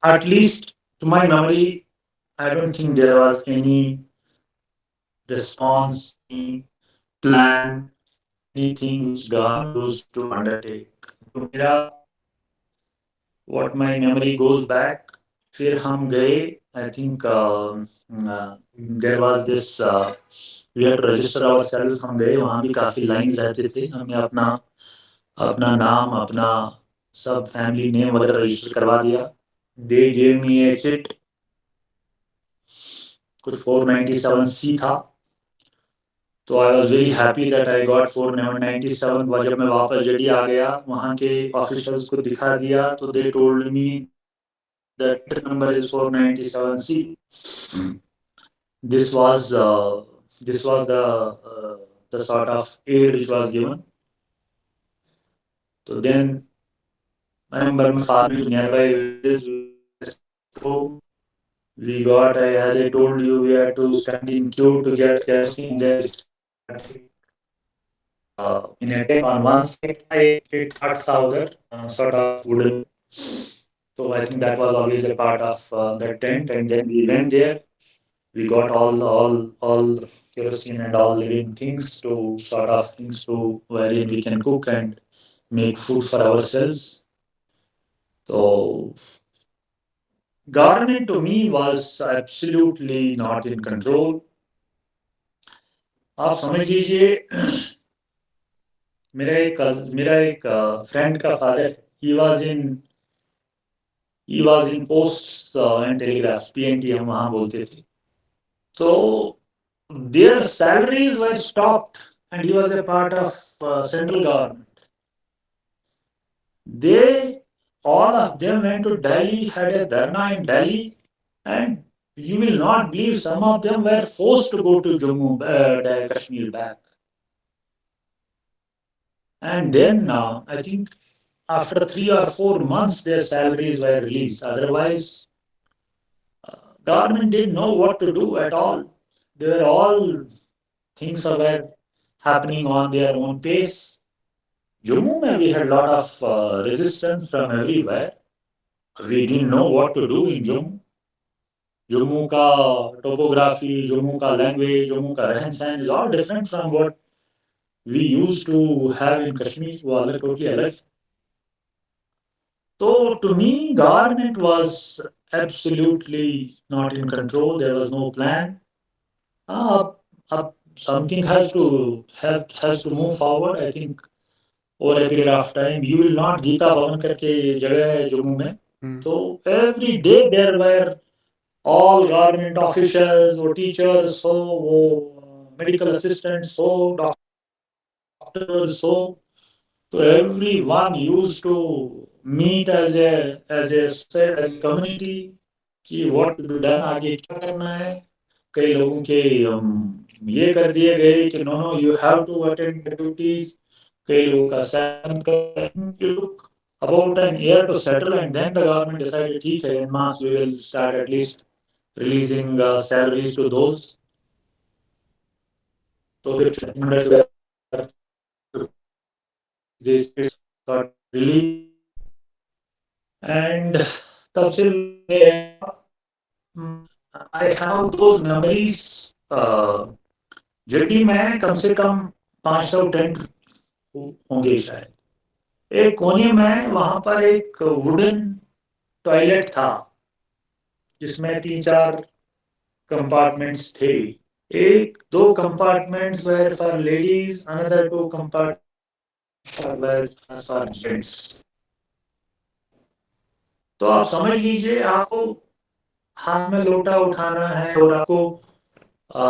At least to my memory, I don't think there was any response, any plan, anything which government used to undertake. To मेरा what my memory goes back, फिर हम गए. I think there was this we had to register ourselves. हम गए वहाँ भी काफ़ी line रहते थे. हमने अपना अपना नाम अपना सब फैमिली नेम वगैरह रजिस्टर करवा दिया. They gave me a chit. कुछ 497C था. तो I was very happy that I got 497. जब मैं वापस जड़ी आ गया वहाँ के ऑफिशियल्स को दिखा दिया तो they told me that number is 497C. This was the sort of aid which was given. So then I remember my father to nearby villages. We got, as I told you, we had to stand in queue to get kerosene. There in a tent on one side, it huts out there, sort of wooden. So I think that was always a part of the tent. And then we went there. We got all kerosene and all living things to sort of things to wherein we can cook and make food for ourselves. So government to me was absolutely not in control. आप समझ लीजिए मेरा एक friend का father he was in posts and telegraphs PNT हम वहाँ बोलते थे. So their salaries were stopped and he was a part of central government. They all of them went to Delhi, had a dharna in Delhi, and you will not believe some of them were forced to go to Jammu, Kashmir back. And then I think after 3 or 4 months their salaries were released. Otherwise, government didn't know what to do at all. They were all things were happening on their own pace. Jammu mein we had a lot of resistance from everywhere. We didn't know what to do in Jammu. Jammu ka topography, Jammu ka language, Jammu ka रहन सहन is all different from what we used to have in Kashmir. वो अलग totally अलग. So to me, government was absolutely not in control. There was no plan. Something has to move forward. I think over a period of time, you will not Gita Bhavan करके जगह है जम्मू में. So every day there were all government officials, or teachers, so medical assistants, so doctors, so everyone used to meet as a community कि what to be done आगे क्या करना है. कई लोगों के ये कर दिए गए कि no you have to attend the duties. कई लोगों का सहन took about an year to settle and then the government decided ठीक है in March we will start at least releasing salaries to those. So they got released and तब से I have those memories. जबकि मैं कम से कम 500 tent होंगे शायद. एक कोने में वहां पर एक वुडन टॉयलेट था जिसमें 3-4 कंपार्टमेंट्स थे. एक दो compartments were for ladies, another two compartments were for gents. तो आप समझ लीजिए, आपको हाथ में लोटा उठाना है और आपको आ,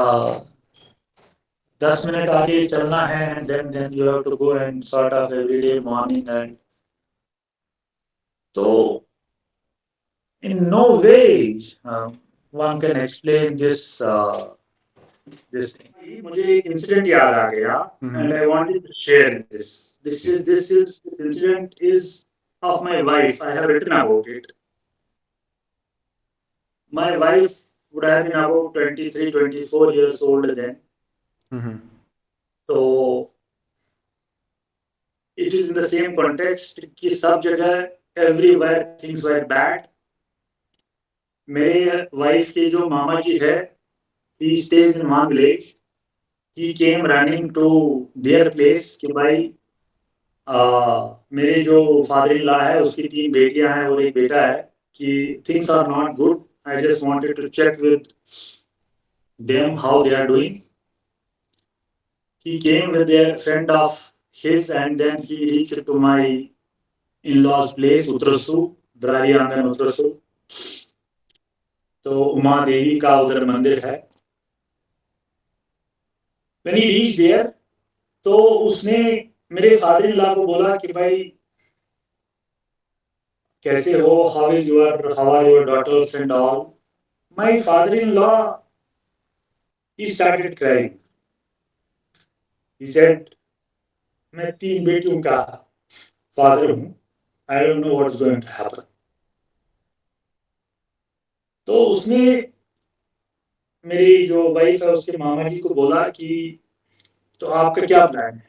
10 मिनट आगे चलना है, and then you have to go and sort of every day morning. And तो in no way one can explain this thing. मुझे एक इंसिडेंट याद आ गया, and I wanted to share this. This incident is of my wife. I have written about it. My wife would have been about 23, 24 years old then. So it is in the same context कि सब जगह everywhere things were bad. मेरे wife के जो मामा जी है, he stays in one village. He came running to their place कि भाई मेरे जो फादर इन लॉ है उसकी 3 बेटियां हैं और एक बेटा है कि things are not good. I just wanted to check with them how they are doing. He came with a friend of his, and then he reached to my in-laws place, Utrasu, Brari Angan Utrasu. तो उमा देवी का उधर मंदिर है. When he reached there, तो उसने मेरे father in law को बोला कि भाई कैसे हो, how are your daughters and all. My father in law, he started crying. He said, मैं 3 बेटियों का फादर हूं, I don't know what's going to happen. तो उसने मेरी जो वाइफ है उसके मामा जी को बोला कि तो आपका क्या प्लान है.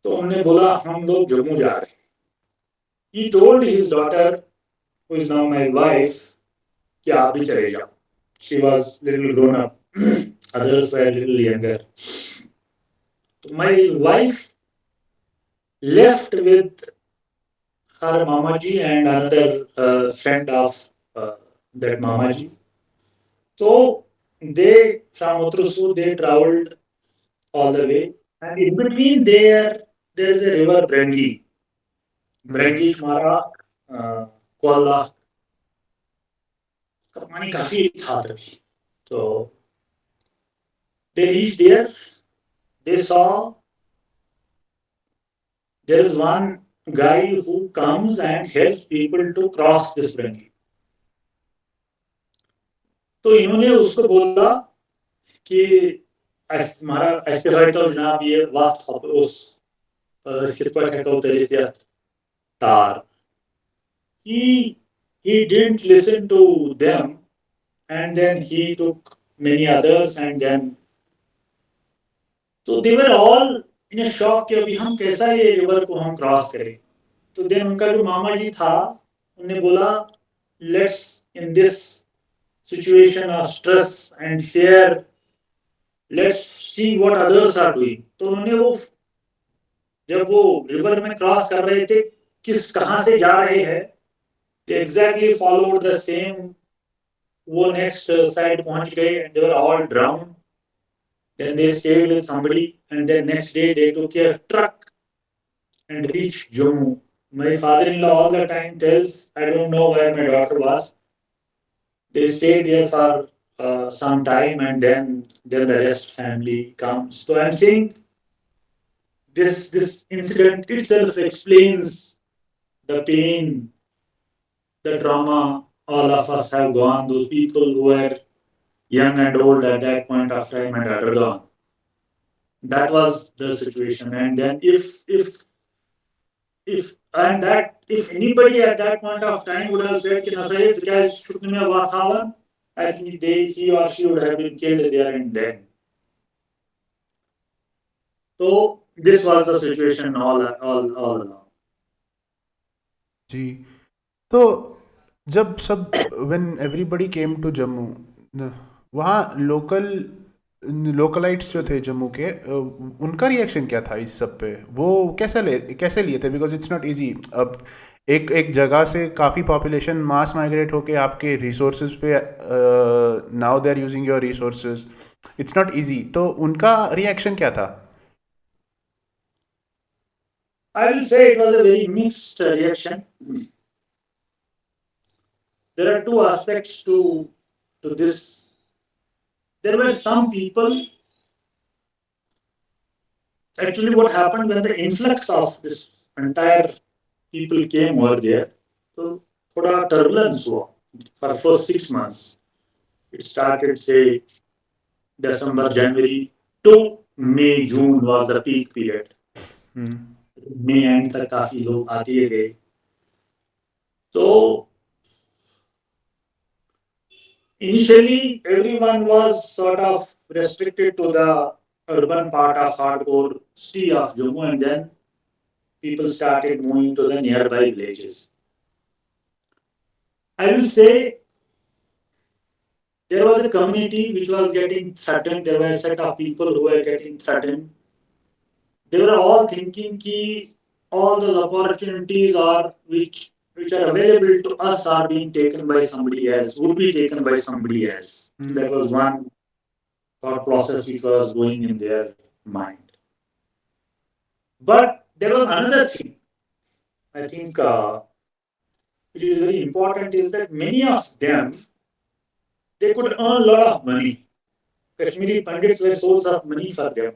तो उन्होंने बोला हम लोग जम्मू जा रहे हैं. He told his daughter, who is now my wife, कि आप भी चले जाओ. She was little grown up. Others were little younger. So my wife left with her mamaji and another friend of that mamaji. So they from Utrusu they traveled all the way, and in between there is a river Brangi. Brangi Shmara, Kuala, का पानी काफी था तभी. So they reached there. They saw there is one guy who comes and helps people to cross this Brangi. तो इन्होंने उसको बोला कि हमारा ऐसे तो जनाब ये वक्त उस tar. He didn't listen to them, and then he took many others, and then so they were all in a shock कि अभी हम कैसा ये रिवर को हम क्रॉस करें. तो देन उनका जो मामा जी था उन्होंने बोला let's in this situation of stress and fear, let's see what others are doing. तो उन्होंने वो जब वो रिवर में क्रॉस कर रहे थे किस कहां से जा रहे हैं, they exactly followed the same. वो next side पहुंच गए and they were all drowned. Then they stayed with somebody, and then next day they took a truck and reached Jammu. My father-in-law all the time tells, I don't know where my daughter was. They stayed there for some time, and then the rest family comes. So I'm saying this incident itself explains the pain, the trauma all of us have gone. Those people who were young and old at that point of time and are gone. That was the situation. And then if and that if anybody at that point of time would have said, "Nasayed, guys, shoot me a Wathavan," I think he or she would have been killed there and then. So this was the situation all along. जी. तो जब सब when everybody came to Jammu, वहाँ local localites जो थे जम्मू के, उनका reaction क्या था इस सब पे? वो कैसे लिए थे? Because it's not easy. अब एक एक जगह से काफ़ी पॉपुलेशन मास माइग्रेट होके आपके रिसोर्सेज पे, now they are using your resources, it's not easy. तो उनका रिएक्शन क्या था? I will say it was a very mixed reaction. There are two aspects to this. There were some people. Actually, what happened when the influx of this entire people came over there, so thoda turbulence हुआ for first 6 months. It started say December, January to May, June was the peak period. May end तक काफी लोग आते गए. So initially, everyone was sort of restricted to the urban part of hardcore city of Jammu, and then people started moving to the nearby villages. I will say there was a community which was getting threatened. There were a set of people who were getting threatened. They were all thinking that all those opportunities are which are available to us are being taken by somebody else, would be taken by somebody else. That was one thought process which was going in their mind. But there was another thing, I think, which is very important, is that many of them, they could earn a lot of money. Kashmiri Pandits were source of money for them.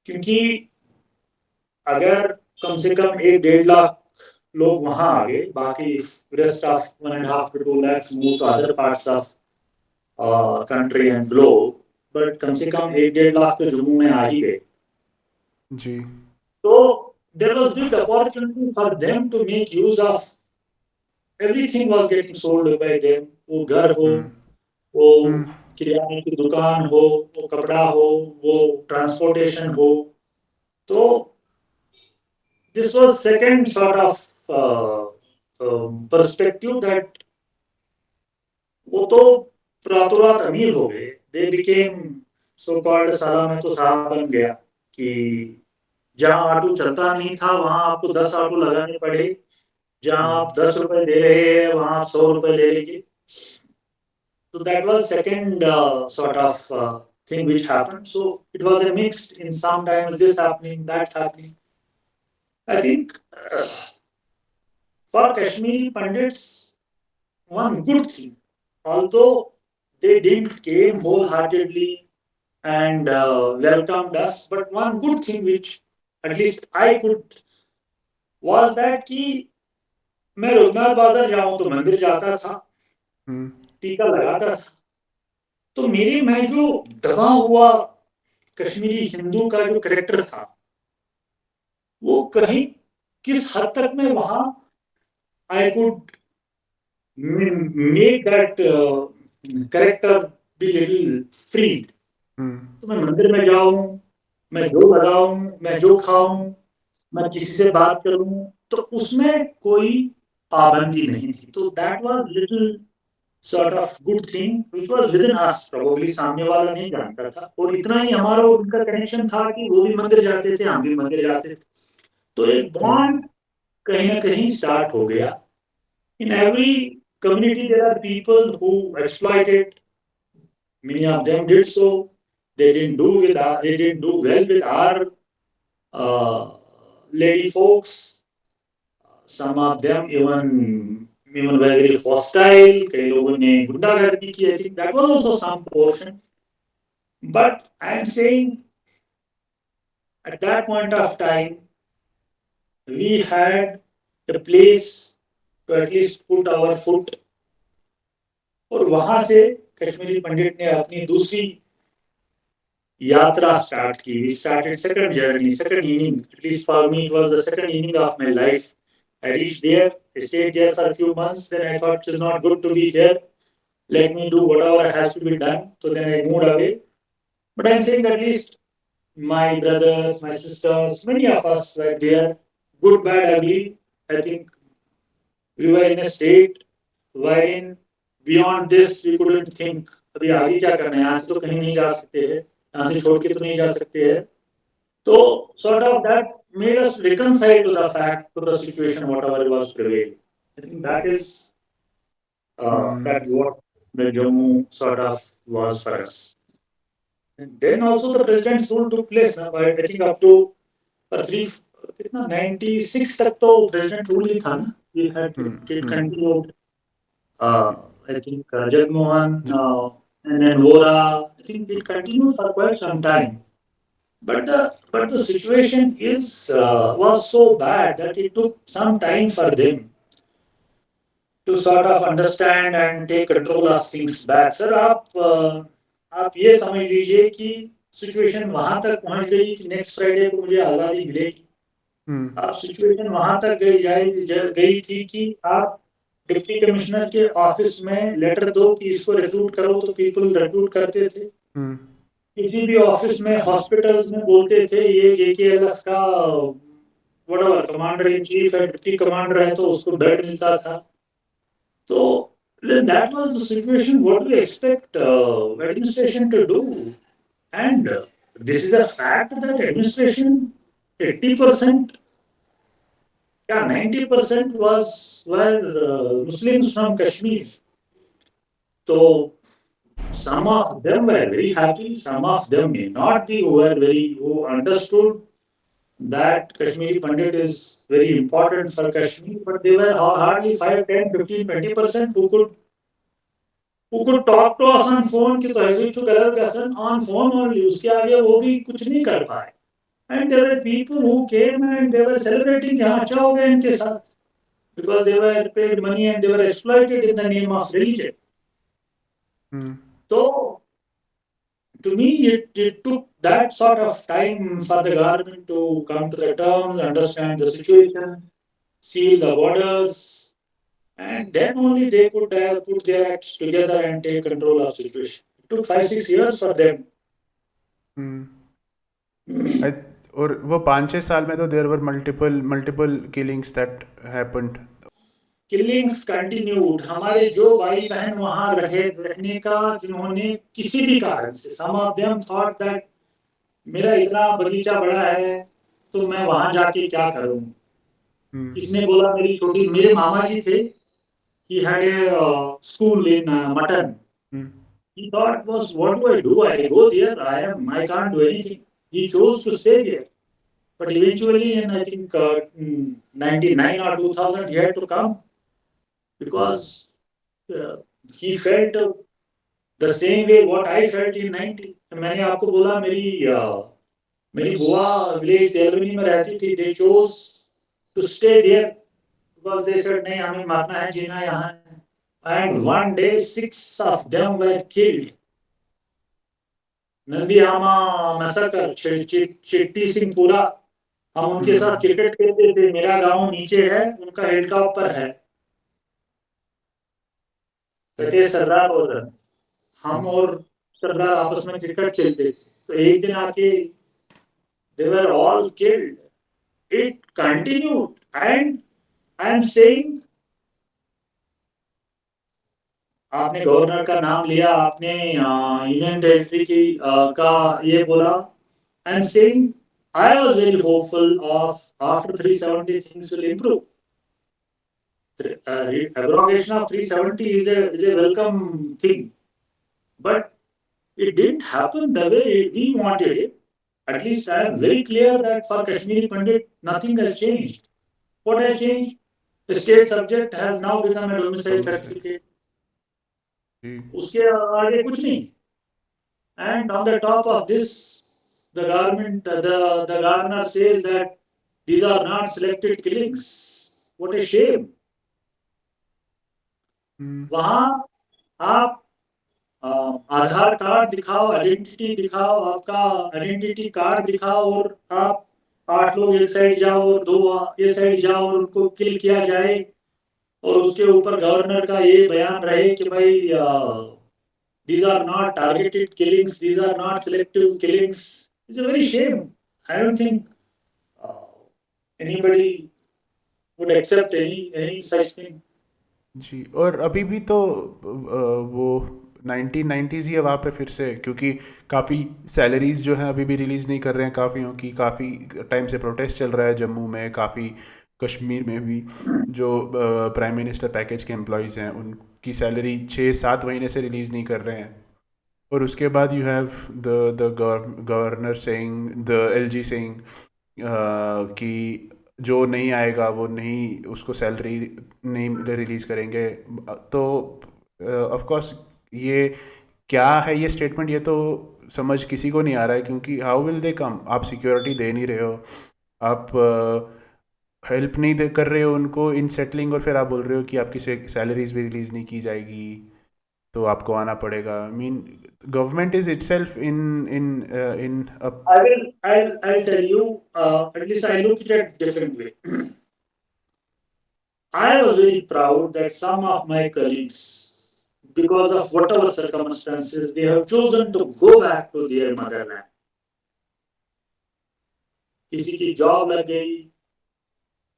क्योंकि अगर कम से कम 1-1.5 लाख लोग वहां आ गए, बाकी rest of 1.5 to 2 lakhs moved to other parts of country and globe, but कम से कम 1-1.5 लाख तो जम्मू में आ ही गए. जी. So there was big opportunity for them to make use of. Everything was getting sold by them. वो घर हो, वो किराने की दुकान हो, वो कपड़ा हो, वो ट्रांसपोर्टेशन हो. तो this was second sort of perspective that वो तो रातों रात अमीर हो गए. They became so called, साला में तो साहब बन गया कि जहाँ ऑटो चलता नहीं था वहां आपको 10 ऑटो लगाने पड़े. जहाँ आप 10 रुपए दे रहे हैं वहां आप 100 रुपए ले लेंगे. So that was second sort of thing which happened. So it was a mix in sometimes this happening, that happening. I think for Kashmiri Pandits, one good thing, although they didn't came wholeheartedly and welcomed us, but one good thing which at least I could was that कि मैं रघुनाथ बाजार जाऊं तो मंदिर जाता था, टीका लगाता था. तो मेरे में जो दबा हुआ कश्मीरी हिंदू का जो करेक्टर था, वो कहीं किस हद तक मैं वहां I could make that character be little free. तो मैं मंदिर में जाऊं, मैं जो लगाऊं, मैं जो खाऊं, मैं किसी से बात करूं, तो उसमें कोई पाबंदी नहीं थी. तो that was little sort of good thing which was within us. Probably सामने वाला नहीं जानता था, और इतना ही हमारा और उनका कनेक्शन था कि वो भी मंदिर जाते थे, हम भी मंदिर जाते थे. तो एक बॉन्ड कहीं ना कहीं स्टार्ट हो गया. In every community there are people who exploited. Many of them did so. They didn't do well with our uh, lady folks. Some of them even were very hostile. कई लोगों ने गुंडागर्दी की. I think that was also some portion. But I am saying at that point of time, we had a place to at least put our foot. और वहां से कश्मीरी पंडित ने अपनी दूसरी यात्रा स्टार्ट की. We started second journey, second inning. At least for me, it was the second inning of my life. I reached there, I stayed there for a few months. Then I thought it is not good to be here. Let me do whatever has to be done. So then I moved away. But I'm saying at least my brothers, my sisters, many of us were there, good, bad, ugly. I think we were in a state wherein Beyond this, we couldn't think अभी आगे क्या करना है, यहाँ से तो कहीं नहीं जा सकते हैं, यहाँ से छोड़ के तो नहीं जा सकते हैं. So sort of that made us reconcile to the fact, to the situation, whatever was prevailing. I think that is that what the Jammu sort of was for us. And then also the president's rule took place. Now, I think up to for three, कितना 96 तक तो president rule ही था ना. We had it continued. I think Jagmohan and then Vora. I think it continued for quite some time. But the situation is was so bad that it took some time for them to sort of understand and take control of things back. Sir, आप ये समझ लीजिए कि situation वहां तक पहुंच गई कि नेक्स्ट फ्राइडे को मुझे आज़ादी मिलेगी. आप सिचुएशन वहां तक गई थी कि आप डिप्टी कमिश्नर के ऑफिस में लेटर दो कि इसको रिक्रूट करो, तो पीपल रिक्रूट करते थे. किसी भी ऑफिस में, हॉस्पिटल्स में बोलते थे ये जेकेएलएफ का व्हाटएवर कमांडर इन चीफ है, डिप्टी कमांडर है, तो उसको बेड मिलता था. So then that was the situation. What do we expect administration to do? And this is a fact that administration 80%, yeah, 90% were Muslims from Kashmir. So some of them were very happy, some of them may not be, who understood that Kashmiri Pandit is very important for Kashmir, but they were hardly 5, 10, 15, 20% who could talk to us on phone कि तहजीब to गलत person on phone only, उसके आगे वो भी कुछ नहीं कर पाए. And there were people who came and they were celebrating कि हाँ अच्छा हो गया इनके साथ, because they were paid money and they were exploited in the name of religion. So to me it took that sort of time for the government to come to the terms, understand the situation, seal the borders, and then only they could put their acts together and take control of situation. It took 5-6 years for them. और वो 5-6 साल में तो there were multiple killings that happened. Killings continued. हमारे जो भाई बहन वहां रहने का, जिन्होंने किसी भी कारण से, सम ऑफ देम थॉट दैट मेरा इतना बगीचा बड़ा है तो मैं वहां जाके क्या करूं. किसने बोला, मेरे मामा जी थे, he had a school in Mutton. He thought, was what do I do? I go there, I can't do anything. He chose to stay there. But eventually in I think 99 or 2000 he had to come, because he felt the same way what I felt in 90. मैंने आपको बोला मेरी बुआ village तेलवनी में रहती थी. They chose to stay there because they said नहीं, हमें मरना है, जीना यहाँ है. And one day 6 of them were killed. Nandihama massacre, Chittisinghpura. हम उनके साथ क्रिकेट खेलते थे. मेरा गांव नीचे है, उनका हेलीकॉप्टर है. कहते सरदार बोल, हम और सरदार आपस में क्रिकेट खेलते थे. तो एक दिन आके they were all killed. It continued, and I am saying, आपने गवर्नर का नाम लिया, आपने यूनियन टेरिटरी की का ये बोला. I am saying I was very hopeful of after 370 things will improve. Abrogation of 370 is a welcome thing, but it didn't happen the way we wanted it. At least I am very clear that for Kashmiri Pandit nothing has changed. What has changed? The state subject has now become a domicile certificate. उसके आगे कुछ नहीं. And on the top of this, the government, the governor says that these are not selected killings. What a shame. वहां आप आधार card दिखाओ, identity दिखाओ, आपका identity card दिखाओ, और आप 8 लोग एक साइड जाओ और 2 ये साइड जाओ और उनको किल किया जाए, और उसके ऊपर गवर्नर का ये बयान रहे कि भाई these are not targeted killings, these are not selective killings. It's a very shame. I don't think anybody would accept any such thing. जी। और अभी भी तो वो 1990s ही है वहाँ पे फिर से, क्योंकि काफ़ी सैलरीज जो हैं अभी भी रिलीज़ नहीं कर रहे हैं काफ़ियों की। काफ़ी टाइम से प्रोटेस्ट चल रहा है जम्मू में, काफ़ी कश्मीर में भी। जो प्राइम मिनिस्टर पैकेज के एम्प्लॉयज़ हैं उनकी सैलरी 6-7 महीने से रिलीज़ नहीं कर रहे हैं। और उसके बाद you have the governor saying, the LG saying कि जो नहीं आएगा वो नहीं, उसको सैलरी नहीं रिलीज़ करेंगे। तो ऑफ कोर्स ये क्या है ये स्टेटमेंट, ये तो समझ किसी को नहीं आ रहा है, क्योंकि हाउ विल दे कम? आप सिक्योरिटी दे नहीं रहे हो, आप हेल्प नहीं कर रहे हो उनको इन सेटलिंग, और फिर आप बोल रहे हो कि आपकी सैलरीज भी रिलीज़ नहीं की जाएगी तो आपको आना पड़ेगा। I mean government is itself in I'll tell you, at least I look at it different way. I was very proud that some of my colleagues, because of whatever circumstances, they have chosen to go back to their motherland. किसी की job लग गई,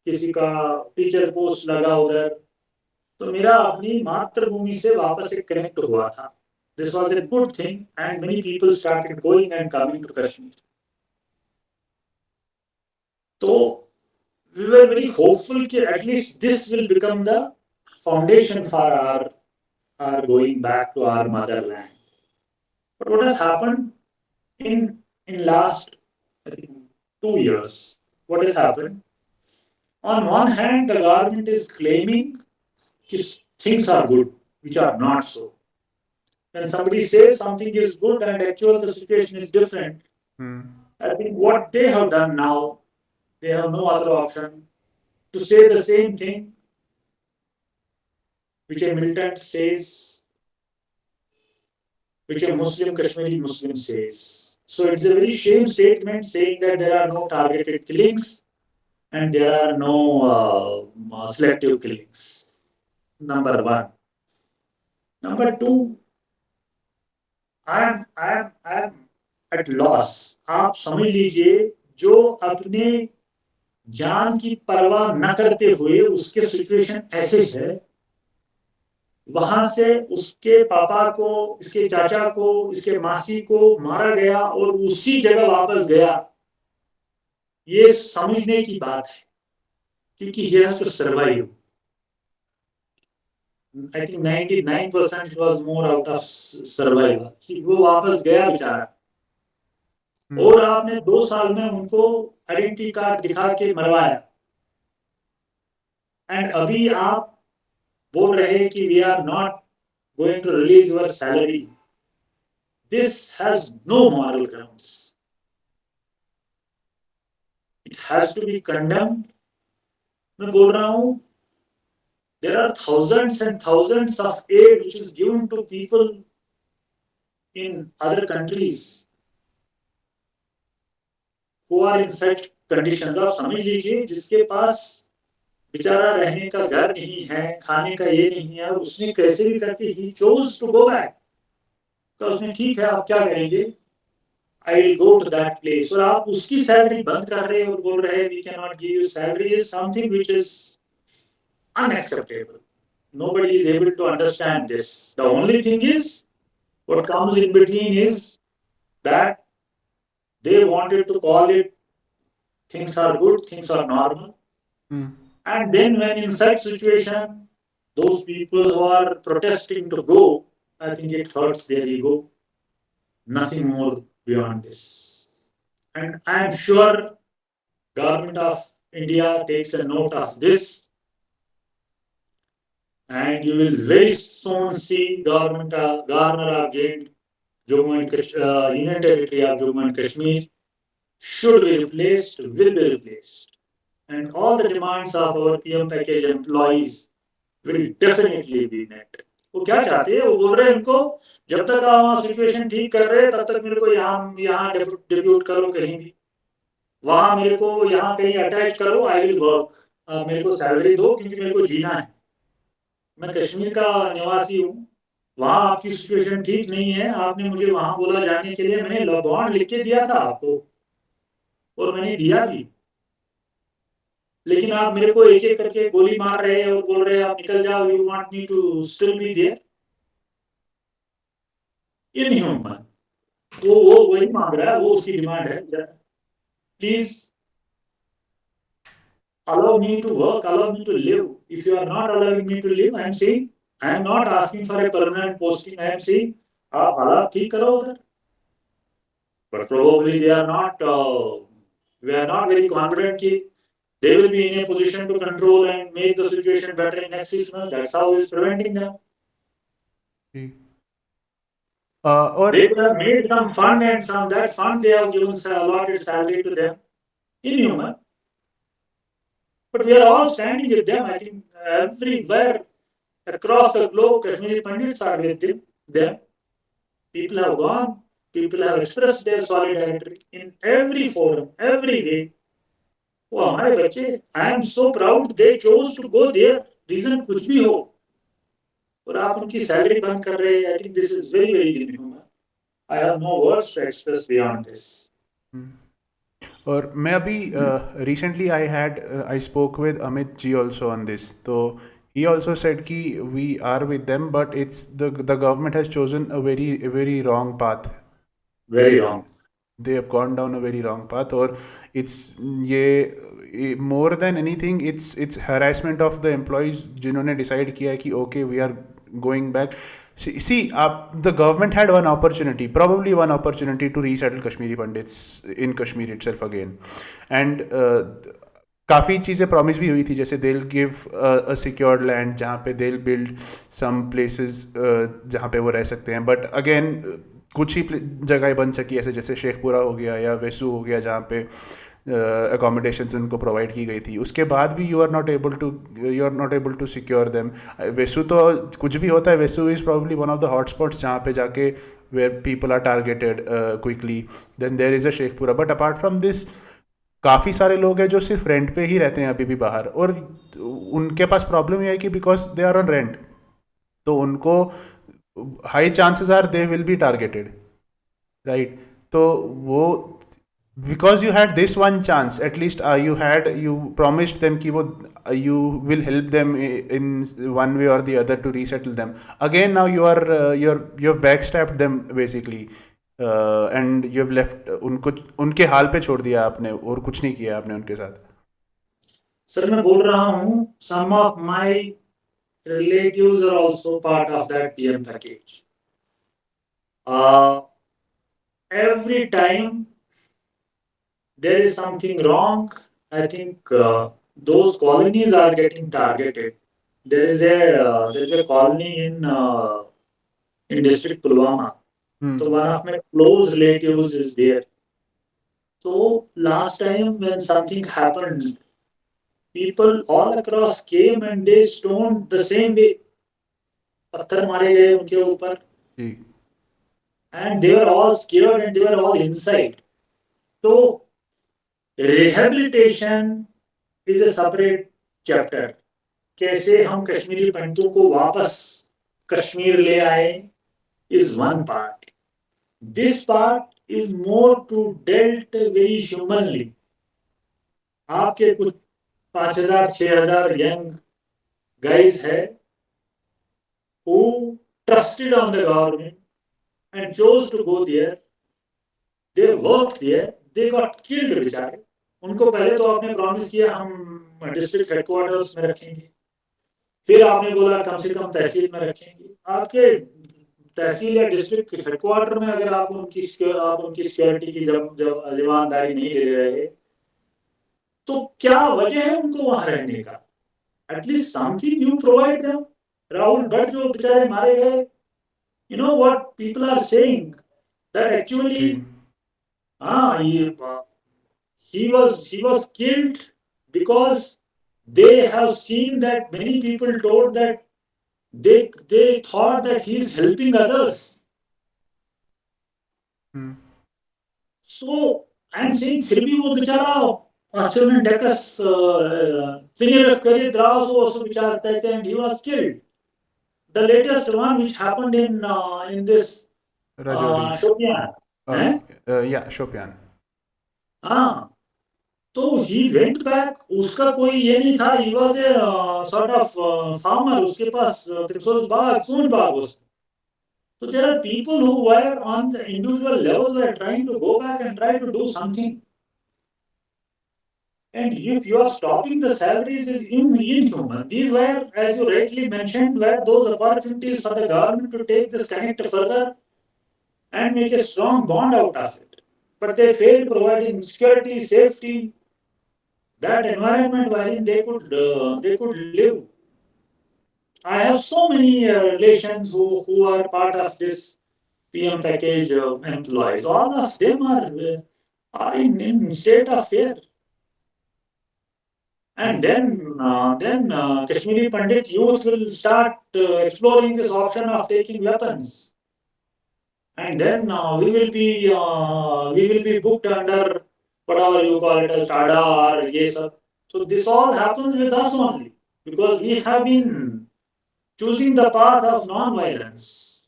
किसी का teacher post लगा उधर, तो मेरा अपनी मातृभूमि से वापस से कनेक्ट हुआ था. This was a good thing, and many people started going and coming to Kashmir. तो we were very hopeful that at least this will become the foundation for our going back to our motherland. But what has happened in last, I think, 2 years? What has happened? On one hand, the government is claiming that things are good, which are not so. When somebody says something is good and actually the situation is different, I think what they have done now, they have no other option to say the same thing which a militant says, which a Muslim Kashmiri Muslim says. So it's a very shame statement saying that there are no targeted killings and there are no selective killings. Number one. Number two, I am at loss. आप समझ लीजिए, जो अपने जान की परवाह न करते हुए उसके सिचुएशन ऐसे है, वहां से उसके पापा को, इसके चाचा को, इसके मासी को मारा गया और उसी जगह वापस गया, ये समझने की बात है, क्योंकि he has to survive. I think 99% it was more out of survival. वो वापस गया बेचारा, और आपने 2 साल में उनको आइडेंटिटी कार्ड दिखा के मरवाया, एंड अभी आप बोल रहे हैं कि we are not going to release your salary. This has no moral grounds. It has to be condemned. मैं बोल रहा हूं, there are thousands and thousands of aid which is given to people in other countries who are in such conditions. आप समझ लीजिए, जिसके पास बेचारा रहने का घर नहीं है, खाने का ये नहीं है, उसने कैसे भी करके ही chose to go back. तो उसने ठीक है, आप क्या करेंगे, I will go to that place, और आप उसकी सैलरी बंद कर रहे हैं और बोल रहे हैं we can not give you salary, is something which is unacceptable. Nobody is able to understand this. The only thing is, what comes in between is that they wanted to call it things are good, things are normal. And then when in such situation, those people who are protesting to go, I think it hurts their ego. Nothing more beyond this. And I am sure government of India takes a note of this, and you will very soon see governor of Jammu and Union Territory of Jammu and Kashmir should be replaced, will be replaced, and all the demands of our PM package employees will definitely be met. वो क्या चाहते हैं, वो बोल रहे हैं उनको, जब तक आप वहाँ सिचुएशन ठीक कर रहे हैं तब तक मेरे को यहाँ डिप्यूट करो कहीं भी, वहां मेरे को यहाँ कहीं अटैच करो, आई विल वर्क. मेरे को सैलरी दो क्योंकि मेरे को जीना है. मैं कश्मीर का निवासी हूँ, वहां आपकी सिचुएशन ठीक नहीं है, आपने मुझे वहां बोला जाने के लिए, मैंने बॉन्ड लिख के दिया था आपको और मैंने दिया भी. लेकिन आप मेरे को एक एक करके गोली मार रहे हैं और बोल रहे हैं आप निकल जाओ, you want me to still be there. Inhuman. वो वही मांग रहा है, वो उसकी डिमांड है, please allow me to work, allow me to live. If you are not allowing me to live, I am saying, I am not asking for a permanent posting. I am saying, आप हालात ठीक करो उधर. But probably they are not. We are not very confident कि they will be in a position to control and make the situation better in next 6 months. That's how is preventing them. जी। और They could have made some fund, and from that fund they have given allotted salary to them. Inhuman. But we are all standing with them. I think everywhere across the globe, Kashmiri Pandits are with them. People have gone, people have expressed their solidarity in every forum, every way. वो हमारे बच्चे, I am so proud they chose to go there, reason कुछ भी हो, और आप उनकी salary बंद कर रहे हैं. I think this is very very inhuman. I have no words to express beyond this. और मैं अभी recently I spoke with Amit ji also on this, तो he also said कि we are with them but it's the government has chosen a very wrong path. they very wrong. they have gone down a very wrong path, और it's ये more than anything it's harassment of the employees जिन्होंने decide किया है कि okay we are going back. See, the government had probably one opportunity to resettle Kashmiri Pandits in Kashmir itself again, and काफ़ी चीज़ें promise भी हुई थी, जैसे they will give a secured land जहाँ पे they will build some places जहाँ पे वो रह सकते हैं, बट अगेन कुछ ही जगह बन सकी, ऐसे जैसे शेखपुरा हो गया या वेसू हो गया जहाँ पे अकोमोडेशंस उनको प्रोवाइड की गई थी, उसके बाद भी you are not able to secure them. Vesu तो कुछ भी होता है, Vesu is probably one of the hot spots जहाँ पे जाके where people are targeted quickly. Then there is a Shekhpura, but apart from this काफ़ी सारे लोग हैं जो सिर्फ रेंट पे ही रहते हैं अभी भी बाहर, और उनके पास प्रॉब्लम ये है कि because they are on rent, तो उनको high chances are they will be targeted, right. तो वो because you had this one chance at least, you promised them कि वो you will help them in one way or the other to resettle them. Again now you have backstabbed them basically, and you have left उनको उनके हाल पे छोड़ दिया आपने और कुछ नहीं किया आपने उनके साथ. सर मैं बोल रहा हूँ, some of my relatives are also part of that PM package. Every time there is something wrong, I think those colonies are getting targeted. There is a colony in district Pulwama. So one of my close relatives is there. So last time when something happened, people all across came and they stoned the same way. पत्थर मारे गए उनके ऊपर. जी. And they were all scared and they were all inside. So rehabilitation is a separate chapter. कैसे हम कश्मीरी पंडितों को वापस कश्मीर ले आए is one part. This part is more to dealt very humanly. आपके कुछ 5,000 6,000 young guys है who trusted on the government and chose to go there. They worked there. They got killed बेचारे. उनको पहले तो आपने प्रॉमिस किया हम डिस्ट्रिक्ट हेडक्वार्टर्स में रखेंगे, फिर आपने बोला कम से कम तहसील में रखेंगे. आपके तहसील या डिस्ट्रिक्ट हेडक्वार्टर में अगर आप उनकी सिक्योरिटी की जब जब ईमानदारी नहीं दे रहे, तो क्या वजह है उनको वहां रहने का? At least something you provide them. Rahul Bhat जो बेचारे मारे गए, you know what people are saying that actually जी. हाँ he was killed because they have seen that many people told that they thought that he is helping others. So I'm saying फिर भी वो बेचारा Arjun Dekas senior career draws also बेचारा and he was killed. The latest one which happened in this Rajouri. Shopian. Yeah, Shopian. हाँ, तो he went back. उसका कोई ये नहीं था. He was a sort of farmer. उसके पास त्रिशूल बाग, सूंड बाग उसका. So there are people who were on the individual level were trying to go back and try to do something. And if you are stopping the salaries is inhuman. These were, as you rightly mentioned, were those opportunities for the government to take this connect further and make a strong bond out of it. But they failed providing security, safety, that environment wherein they could live. I have so many relations who are part of this PM package employees. All of them are in state of fear. And then Kashmiri Pandit youth will start exploring this option of taking weapons. And then we will be booked under whatever you call it as TADA or YESA. So this all happens with us only because we have been choosing the path of non-violence.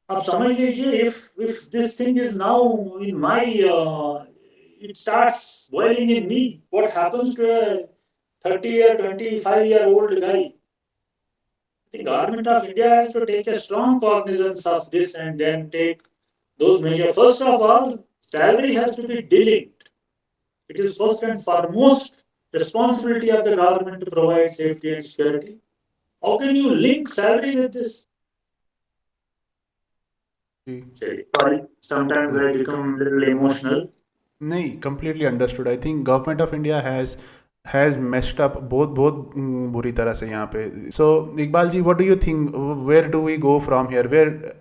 अब समझ लीजिए if this thing is now in my it starts boiling in me, what happens to a 30 or 25-year-old guy? The government of India has to take a strong cognizance of this and then take those measures. First of all, salary has to be delinked. It is first and foremost responsibility of the government to provide safety and security. How can you link salary with this? Sorry, sometimes I become a little emotional. नहीं, completely understood. I think government of India has messed up बहुत बुरी तरह से यहाँ पे. So Iqbal ji, what do you think? Where do we go from here? Where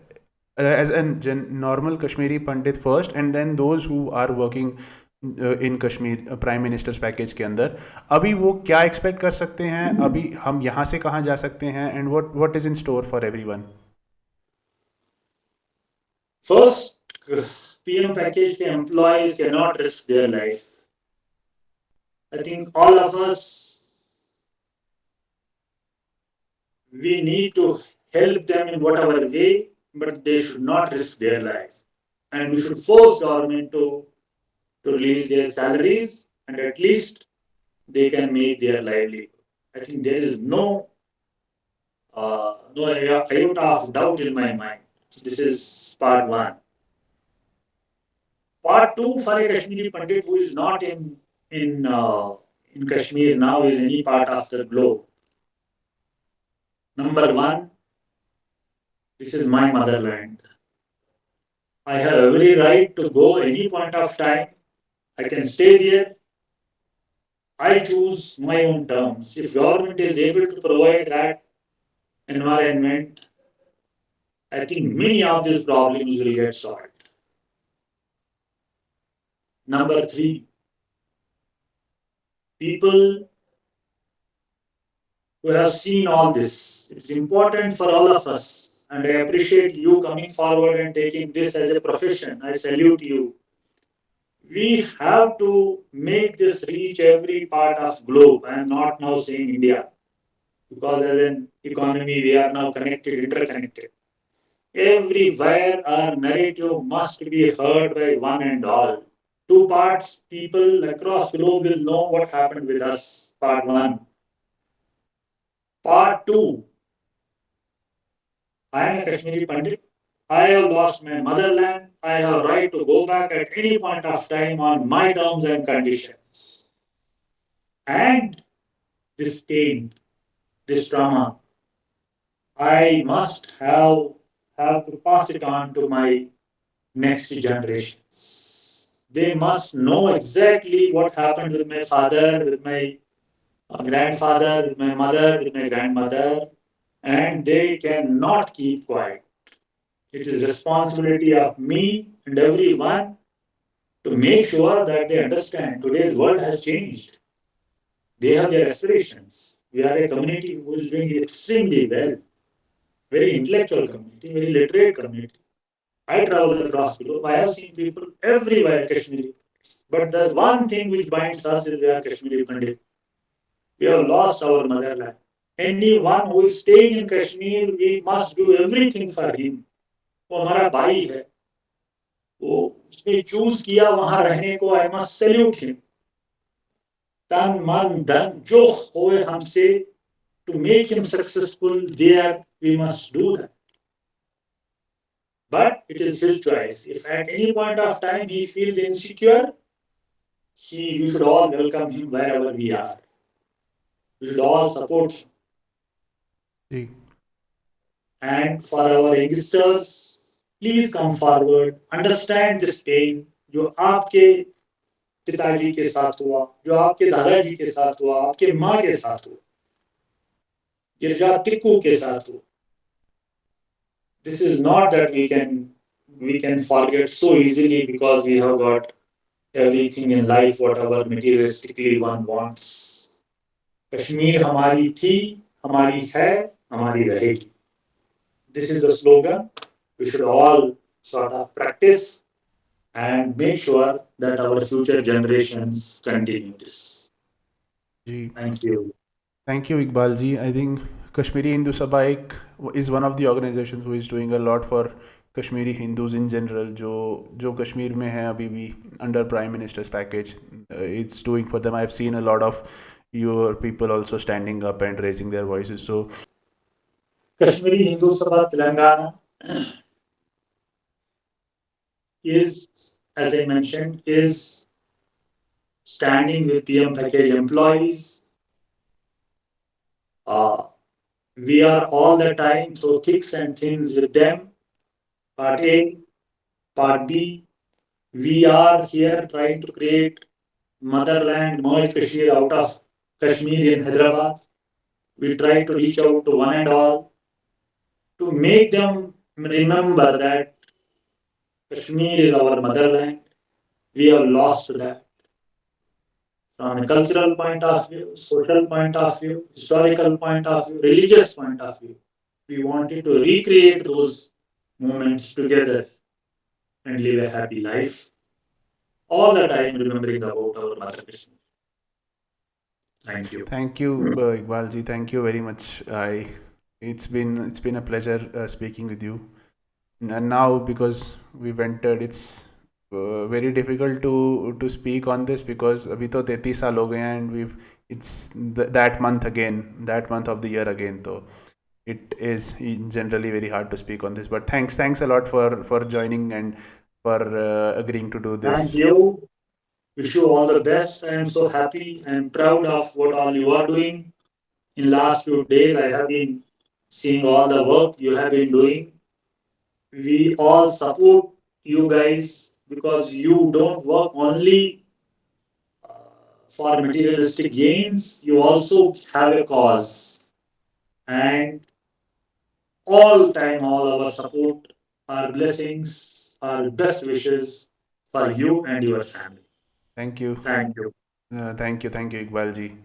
as a normal Kashmiri Pandit first, and then those who are working in Kashmir prime ministers package के अंदर, अभी वो क्या expect कर सकते हैं? अभी हम यहाँ से कहाँ जा सकते हैं? And what is in store for everyone? First, PM package employees cannot risk their life. I think all of us, we need to help them in whatever way, but they should not risk their life. And we should force government to release their salaries and at least they can make their livelihood. I think there is no iota of doubt in my mind. This is part one. Part two, for a Kashmiri Pandit who is not in Kashmir now, is any part of the globe. Number one, this is my motherland. I have every right to go any point of time. I can stay there. I choose my own terms. If government is able to provide that environment, I think many of these problems will get solved. Number three, people who have seen all this, it's important for all of us. And I appreciate you coming forward and taking this as a profession. I salute you. We have to make this reach every part of globe. I am not now saying India, because as an economy we are now connected, interconnected. Everywhere our narrative must be heard by one and all. Two parts, people across globe will know what happened with us. Part one. Part two, I am a Kashmiri Pandit. I have lost my motherland. I have right to go back at any point of time on my terms and conditions. And this pain, this trauma, I must have to pass it on to my next generations. They must know exactly what happened with my father, with my grandfather, with my mother, with my grandmother, and they cannot keep quiet. It is responsibility of me and everyone to make sure that they understand today's world has changed. They have their aspirations. We are a community who is doing extremely well, very intellectual community, very literate community. I travel across the globe. I have seen people everywhere Kashmiri. But the one thing which binds us is we are Kashmiri Pandit. We have lost our motherland. Anyone who is staying in Kashmir, we must do everything for him. वो हमारा भाई है, वो उसने choose किया वहां रहने को. I must salute him. तन मन धन जो होए हमसे to make him successful there we must do that, but it is his choice. If at any point of time he feels insecure, we should all welcome him wherever we are. We should all support him. Ji And for our youngsters, please come forward, understand this pain जो आपके पिताजी के साथ हुआ, जो आपके दादाजी के साथ हुआ, आपके माँ के साथ हुआ, गिरजा टिक्कू के साथ हुआ. This is not that we can forget so easily because we have got everything in life whatever materialistically one wants. Kashmir हमारी थी, हमारी है, हमारी रहेगी. This is the slogan we should all sort of practice and make sure that our future generations continue this. Ji Thank you. Thank you, Iqbal ji. I think Kashmiri Hindu Sabha is one of the organizations who is doing a lot for Kashmiri Hindus in general. जो कश्मीर में है अभी भी under Prime Minister's package, it's doing for them. I've seen a lot of your people also standing up and raising their voices. So Kashmiri Hindu Sabha Telangana is, as I mentioned, is standing with PM package employees. Uh, we are all the time through thicks and thins with them. Part A, Part B, we are here trying to create motherland, merge Kashmir out of Kashmir in Hyderabad. We try to reach out to one and all to make them remember that Kashmir is our motherland. We have lost that from a cultural point of view, social point of view, historical point of view, religious point of view. We wanted to recreate those moments together and live a happy life, all the time remembering about our mother Kashmir. Thank you. thank you, Iqbal ji. Thank you very much. It's been a pleasure speaking with you. And now because we've entered, it's very difficult to speak on this because अभी तो 33 साल हो गए हैं and we've it's that month again, that month of the year again. So it is generally very hard to speak on this. But thanks a lot for joining and for agreeing to do this. Thank you. Wish you all the best. I am so happy and proud of what all you are doing. In last few days, I have been seeing all the work you have been doing. We all support you guys because you don't work only for materialistic gains. You also have a cause, and all time, all our support, our blessings, our best wishes for you and your family. Thank you. Thank you. Thank you, Iqbal ji.